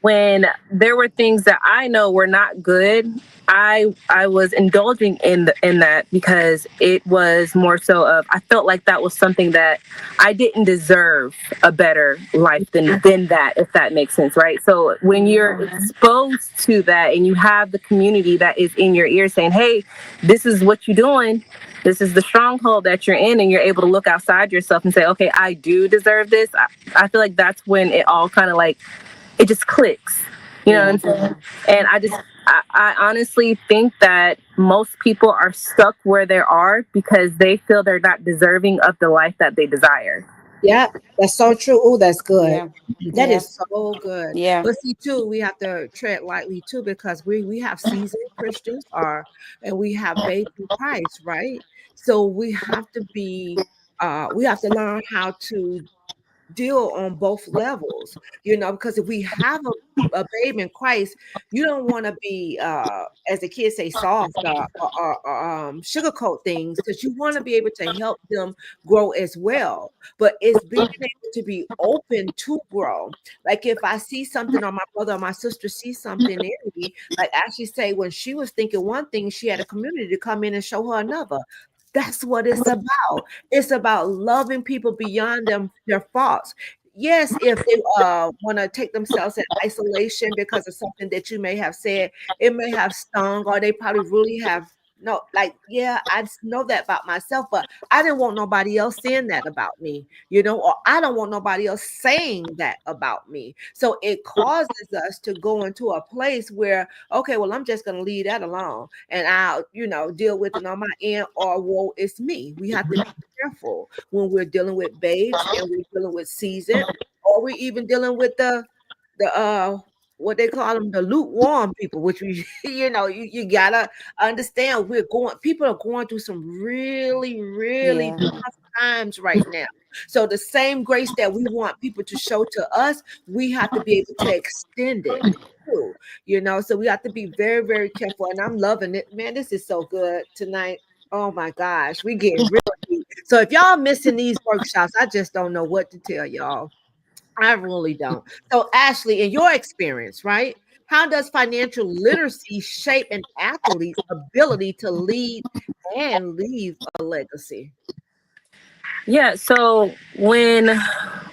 Speaker 6: when there were things that I know were not good, I was indulging in that because it was more so of I felt like that was something that I didn't deserve a better life than that, if that makes sense, right? So when you're exposed to that and you have the community that is in your ear saying, "Hey, this is what you're doing. This is the stronghold that you're in," and you're able to look outside yourself and say, "Okay, I do deserve this." I feel like that's when it all kind of like it just clicks. You know what
Speaker 4: Yeah.
Speaker 6: I'm saying? And I honestly think that most people are stuck where they are because they feel they're not deserving of the life that they desire.
Speaker 2: Yeah, that's so true. Oh, that's good.
Speaker 4: Yeah.
Speaker 2: That
Speaker 4: Yeah.
Speaker 2: is so good.
Speaker 4: Yeah.
Speaker 2: But see, too, we have to tread lightly too because we have seasoned Christians are and we have babes in Christ, right? So we have to learn how to deal on both levels, because if we have a babe in Christ, you don't want to be, as the kids say, soft or sugarcoat things because you want to be able to help them grow as well. But it's being able to be open to grow. Like if I see something or my brother or my sister sees something in me, like Ashley say, when she was thinking one thing, she had a community to come in and show her another. That's what it's about. It's about loving people beyond their faults. Yes, if they want to take themselves in isolation because of something that you may have said, it may have stung, or they probably really have no, like, yeah, I just know that about myself, but I didn't want nobody else saying that about me, or I don't want nobody else saying that about me. So it causes us to go into a place where, okay, well, I'm just going to leave that alone and I'll, deal with it on my end, or, well, it's me. We have to be careful when we're dealing with babes and we're dealing with seasoned, or we're even dealing with the what they call them, the lukewarm people, which we you gotta understand, people are going through some really, really
Speaker 4: Yeah.
Speaker 2: tough times right now. So the same grace that we want people to show to us, we have to be able to extend it too. So we have to be very, very careful. And I'm loving it, man. This is so good tonight. Oh my gosh, we get really deep. So if y'all missing these workshops, I just don't know what to tell y'all. I really don't. So Ashley, in your experience, right? How does financial literacy shape an athlete's ability to lead and leave a legacy?
Speaker 6: Yeah, so when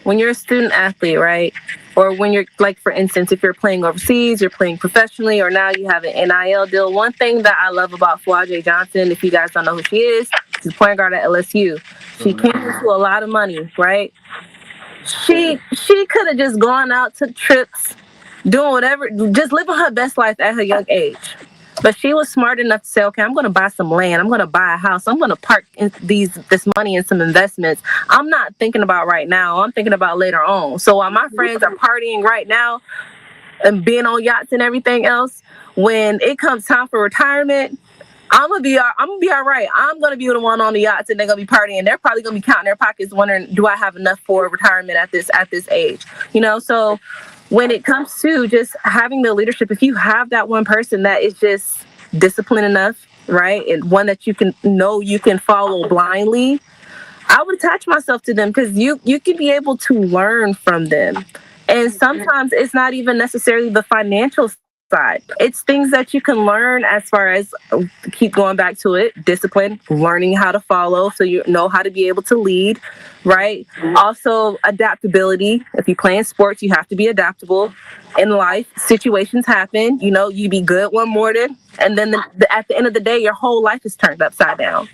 Speaker 6: you're a student athlete, right? Or when you're like for instance, if you're playing overseas, you're playing professionally, or now you have an NIL deal. One thing that I love about Flaje Johnson, if you guys don't know who she is, she's a point guard at LSU. She came into a lot of money, right? She could have just gone out, took trips, doing whatever, just living her best life at her young age. But she was smart enough to say, okay, I'm going to buy some land. I'm going to buy a house. I'm going to park this money in some investments. I'm not thinking about right now. I'm thinking about later on. So while my friends are partying right now and being on yachts and everything else, when it comes time for retirement, I'm gonna be all right. I'm gonna be the one on the yachts and they're gonna be partying. They're probably gonna be counting their pockets, wondering, do I have enough for retirement at this age? You know, so when it comes to just having the leadership, if you have that one person that is just disciplined enough, right, and one that you can follow blindly, I would attach myself to them because you can be able to learn from them. And sometimes it's not even necessarily the financial side. It's things that you can learn as far as keep going back to it, discipline, learning how to follow so you know how to be able to lead, right? Also adaptability. If you play in sports, you have to be adaptable. In life, situations happen. You know, you be good one morning, and then at the end of the day, your whole life is turned upside down,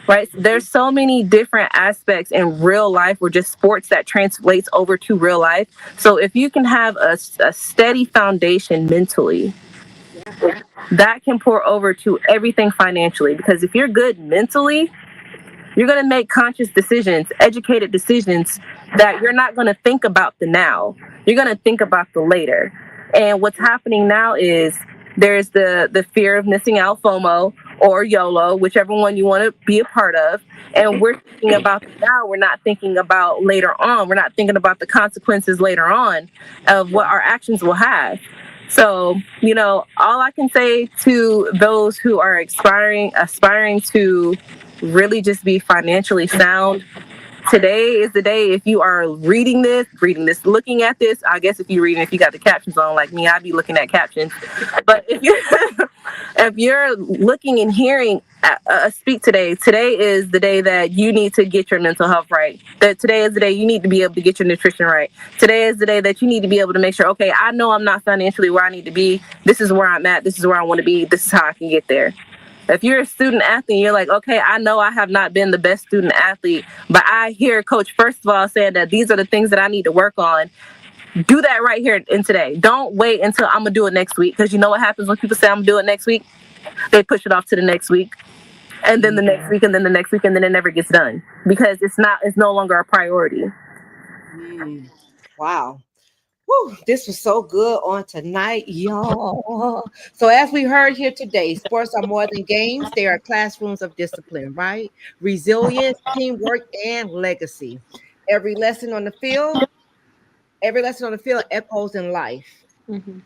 Speaker 6: right? There's so many different aspects in real life or just sports that translates over to real life. So if you can have a steady foundation mentally, that can pour over to everything financially. Because if you're good mentally, you're going to make conscious decisions, educated decisions that you're not going to think about the now. You're going to think about the later. And what's happening now is there's the fear of missing out, FOMO or YOLO, whichever one you want to be a part of. And we're thinking about the now. We're not thinking about later on. We're not thinking about the consequences later on of what our actions will have. So, you know, all I can say to those who are aspiring to really just be financially sound, today is the day. If you are reading this, looking at this, I guess if you got the captions on like me, I'd be looking at captions. But if you if you're looking and hearing speak today is the day that you need to get your mental health right. That today is the day you need to be able to get your nutrition right. Today is the day that you need to be able to make sure, okay, I know I'm not financially where I need to be. This is where I'm at. This is where I want to be. This is how I can get there. If you're a student athlete, you're like, okay, I know I have not been the best student athlete, but I hear coach, first of all, saying that these are the things that I need to work on. Do that right here and today. Don't wait until I'm going to do it next week. Because you know what happens when people say I'm going to do it next week? They push it off to the next week. And then the next week, and then the next week, and then it never gets done. Because it's no longer a priority.
Speaker 2: Wow. Whew, this was so good on tonight, y'all. So, as we heard here today, sports are more than games, they are classrooms of discipline, right? Resilience, teamwork, and legacy. Every lesson on the field, every lesson on the field echoes in life.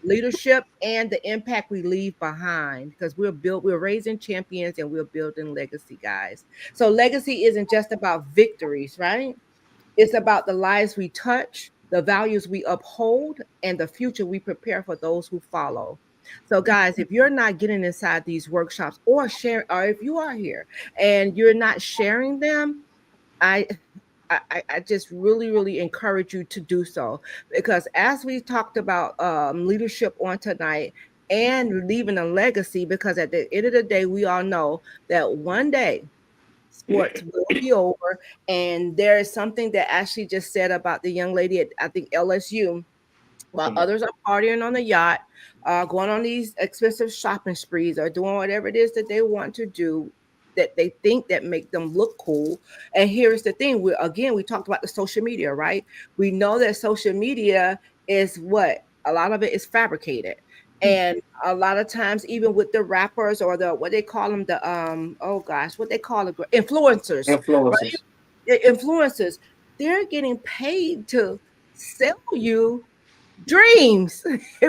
Speaker 2: Leadership and the impact we leave behind because we're raising champions and we're building legacy, guys. So legacy isn't just about victories, right? It's about the lives we touch, the values we uphold, and the future we prepare for those who follow. So, guys, if you're not getting inside these workshops or share, or if you are here and you're not sharing them, I I just really, really encourage you to do so because as we talked about leadership on tonight and leaving a legacy, because at the end of the day, we all know that one day sports will be over. And there is something that Ashley just said about the young lady at, I think, LSU, while others are partying on the yacht, going on these expensive shopping sprees, or doing whatever it is that they want to do that they think that make them look cool. And here's the thing: we talked about the social media, right? We know that social media is what a lot of it is fabricated. And a lot of times, even with the rappers or the what they call them, the oh gosh, what they call it, influencers,
Speaker 3: Influences.
Speaker 2: right? Influencers, they're getting paid to sell you dreams,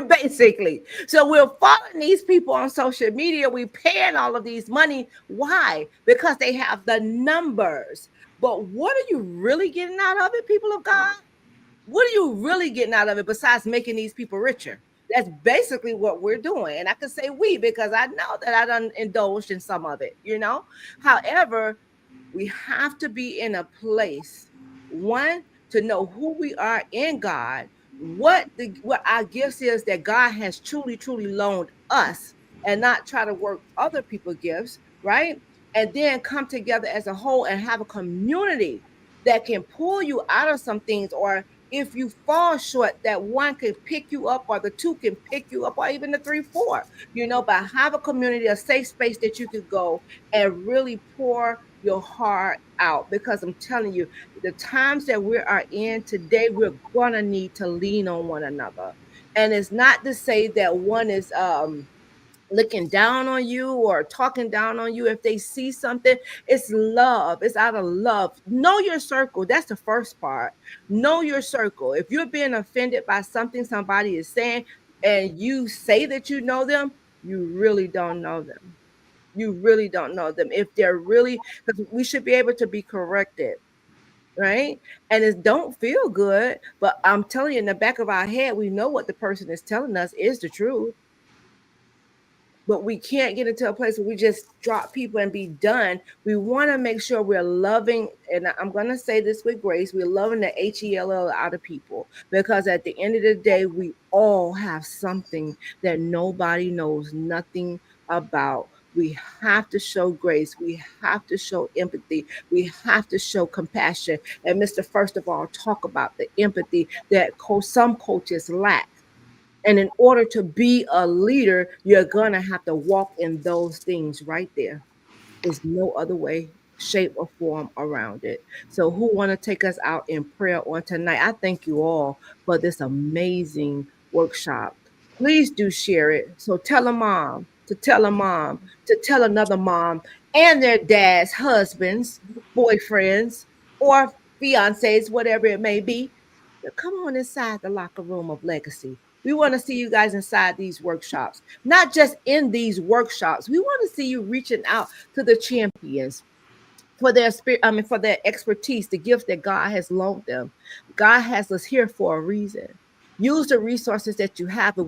Speaker 2: basically. So we're following these people on social media. We're paying all of these money. Why? Because they have the numbers. But what are you really getting out of it, people of God? What are you really getting out of it besides making these people richer? That's basically what we're doing. And I can say we because I know that I done indulged in some of it. However, we have to be in a place, one, to know who we are in God, what our gifts is that God has truly, truly loaned us, and not try to work other people's gifts, right? And then come together as a whole and have a community that can pull you out of some things, or if you fall short, that one can pick you up, or the two can pick you up, or even the three, four, but have a community, a safe space that you could go and really pour your heart out. Because I'm telling you, the times that we are in today, we're gonna need to lean on one another. And it's not to say that one is looking down on you or talking down on you if they see something. It's love. It's out of love. Know your circle. That's the first part. Know your circle. If you're being offended by something somebody is saying and you say that you know them, you really don't know them. You really don't know them. If they're really, because we should be able to be corrected, right? And it don't feel good, but I'm telling you, in the back of our head, we know what the person is telling us is the truth. But we can't get into a place where we just drop people and be done. We want to make sure we're loving, and I'm going to say this with grace, we're loving the HELL out of people, because at the end of the day, we all have something that nobody knows nothing about. We have to show grace. We have to show empathy. We have to show compassion. And Mr. First of all, talk about the empathy that some coaches lack. And in order to be a leader, you're going to have to walk in those things right there. There's no other way, shape, or form around it. So, who want to take us out in prayer on tonight? I thank you all for this amazing workshop. Please do share it. So, tell a mom to tell a mom to tell another mom and their dads, husbands, boyfriends, or fiancés, whatever it may be. Come on inside the locker room of legacy. We want to see you guys inside these workshops, not just in these workshops. We want to see you reaching out to the champions for their spirit, for their expertise, the gift that God has loaned them. God has us here for a reason. Use the resources that you have. If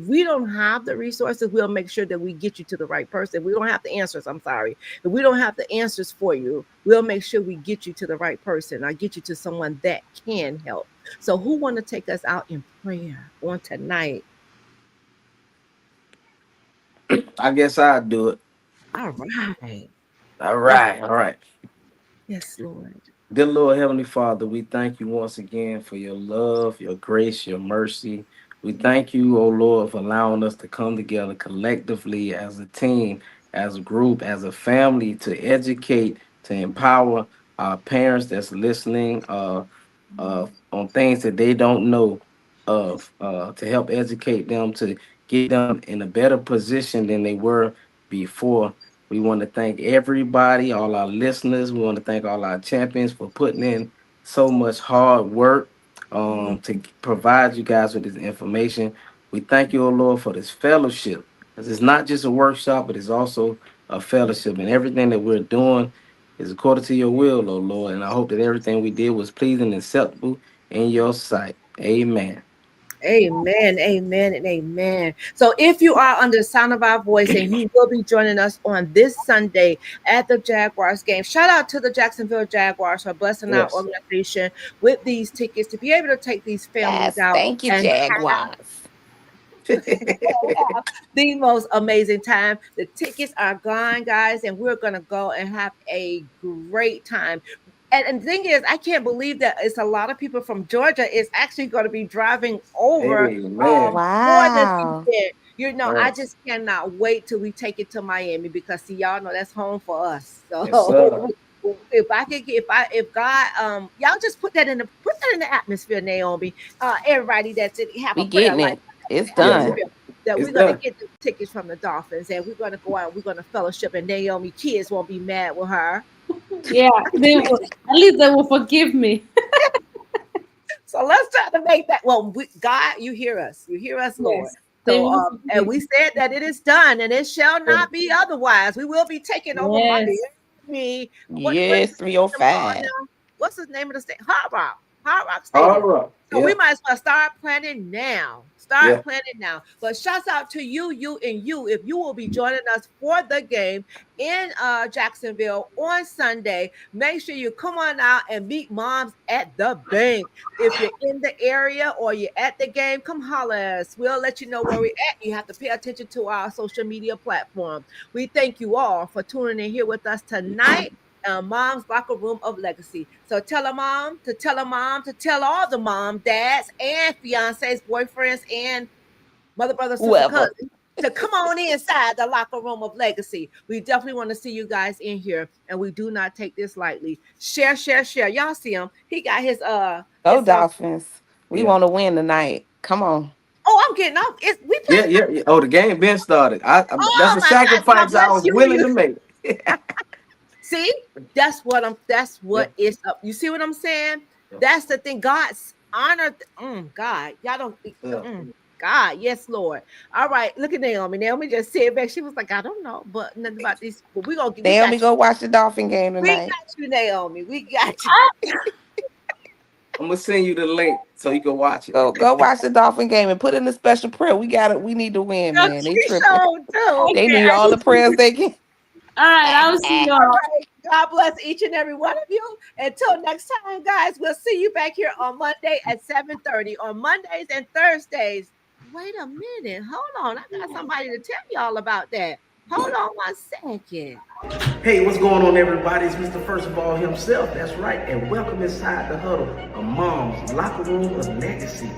Speaker 2: we don't have the resources, we'll make sure that we get you to the right person. If we don't have the answers, I'm sorry. If we don't have the answers for you, we'll make sure we get you to the right person. I'll get you to someone that can help. So who want to take us out in prayer on tonight?
Speaker 3: I guess I'll do it.
Speaker 2: All right.
Speaker 3: All
Speaker 2: Yes,
Speaker 3: right. All right.
Speaker 2: yes, Lord.
Speaker 3: Dear Lord Heavenly Father, we thank you once again for your love, your grace, your mercy. We thank you, oh Lord, for allowing us to come together collectively as a team, as a group, as a family to educate, to empower our parents that's listening, on things that they don't know of, to help educate them, to get them in a better position than they were before. We want to thank everybody, all our listeners. We want to thank all our champions for putting in so much hard work, to provide you guys with this information. We thank you, oh Lord, for this fellowship. Because it's not just a workshop, but it's also a fellowship. And everything that we're doing is according to your will, oh Lord. And I hope that everything we did was pleasing and acceptable in your sight. Amen.
Speaker 2: Amen, amen, and amen. So, if you are under the sound of our voice and you will be joining us on this Sunday at the Jaguars game, shout out to the Jacksonville Jaguars for blessing our
Speaker 3: Yes.
Speaker 2: organization with these tickets to be able to take these families
Speaker 4: Yes,
Speaker 2: out
Speaker 4: thank you,
Speaker 2: and
Speaker 4: Jaguars.
Speaker 2: have the most amazing time. The tickets are gone, guys, and we're gonna go and have a great time. And the thing is, I can't believe that it's a lot of people from Georgia is actually going to be driving over
Speaker 3: Amen.
Speaker 2: for the
Speaker 4: Wow.
Speaker 2: event. I
Speaker 3: Yes.
Speaker 2: just cannot wait till we take it to Miami, because see, y'all know that's home for us.
Speaker 3: Yes,
Speaker 2: So
Speaker 3: sir.
Speaker 2: if I could get, if God, y'all just put that in the atmosphere, Naomi. Everybody that's in, have a
Speaker 4: We
Speaker 2: prayer
Speaker 4: getting
Speaker 2: life
Speaker 4: it. It's
Speaker 3: Yeah,
Speaker 4: done.
Speaker 3: yeah.
Speaker 2: atmosphere, that
Speaker 3: It's
Speaker 2: we're going to
Speaker 3: done.
Speaker 2: get the tickets from the Dolphins, and we're going to go out, we're going to fellowship, and Naomi kids won't be mad with her.
Speaker 5: Yeah, they will. At least they will forgive me.
Speaker 2: So let's try to make that. Well, God, you hear us. You hear us, Lord.
Speaker 5: Yes.
Speaker 2: So, and we said that it is done, and it shall not be otherwise. We will be taking over Miami. What
Speaker 4: Yes,
Speaker 2: is
Speaker 4: 305.
Speaker 2: what's the name of the state? Hard Rock
Speaker 3: All
Speaker 2: Stadium.
Speaker 3: right.
Speaker 2: So
Speaker 3: Yeah.
Speaker 2: we might as well start planning now. Start planning now. But shouts out to you, if you will be joining us for the game in Jacksonville on Sunday. Make sure you come on out and meet moms at the bank. If you're in the area or you're at the game, come holler at us. We'll let you know where we're at. You have to pay attention to our social media platform. We thank you all for tuning in here with us tonight. Mom's Locker Room of Legacy. So tell a mom to tell a mom to tell all the mom, dads, and fiancés, boyfriends, and mother, brother, sister, cousin to come on inside the Locker Room of Legacy. We definitely want to see you guys in here, and we do not take this lightly. Share. Y'all see him? He got his
Speaker 4: Go Dolphins. We want to win tonight. Come on.
Speaker 2: Oh, I'm getting off. We playing.
Speaker 3: Yeah. Oh, the game been started. That's a sacrifice I was willing to make.
Speaker 2: See, that's what is up. You see what I'm saying? That's the thing. God's honor. God, y'all don't. God, yes, Lord. All right, look at Naomi. Naomi just said back. She was like, I don't know, but nothing about this. But we gonna get.
Speaker 4: Naomi, go watch the Dolphin game tonight.
Speaker 2: We got you, Naomi. We got you.
Speaker 3: I'm gonna send you the link so you can watch it.
Speaker 4: Go watch the Dolphin game and put in a special prayer. We got it. We need to win, man. They tripping. They need all the prayers they can.
Speaker 5: All right, I'll see you all.
Speaker 2: Right. God bless each and every one of you. Until next time, guys, we'll see you back here on Monday at 7:30 on Mondays and Thursdays. Wait a minute. Hold on. I got somebody to tell y'all about that. Hold on 1 second.
Speaker 3: Hey, what's going on, everybody? It's Mr. First of All himself. That's right. And welcome inside the huddle, a mom's locker room of legacy.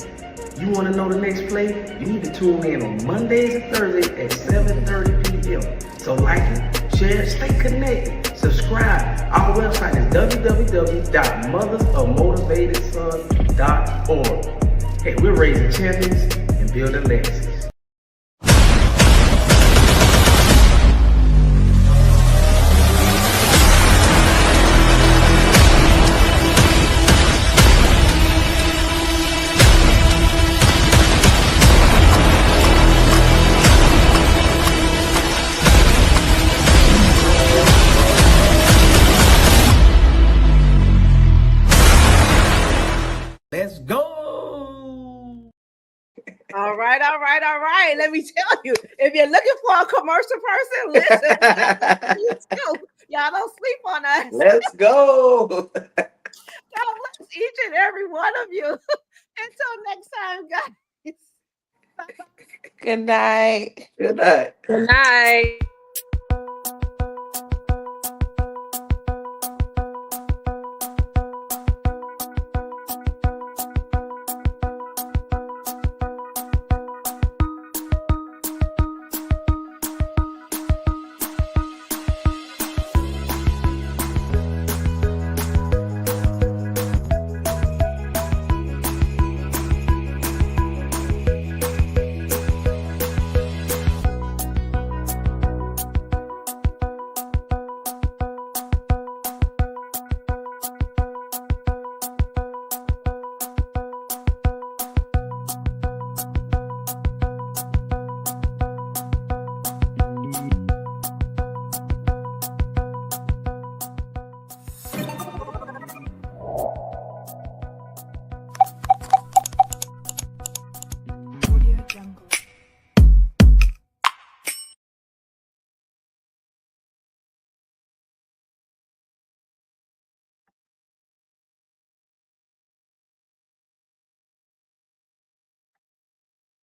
Speaker 3: You want to know the next play? You need to tune in on Mondays and Thursdays at 7:30 p.m. So like it, share, stay connected, subscribe. Our website is www.mothersofmotivatedson.org. Hey, we're raising champions and building legacies. Let's go.
Speaker 2: All right. Let me tell you, if you're looking for a commercial person, listen. Y'all don't sleep on us.
Speaker 3: Let's go.
Speaker 2: God bless each and every one of you. Until next time, guys.
Speaker 4: Good night.
Speaker 3: Good night.
Speaker 6: Good night.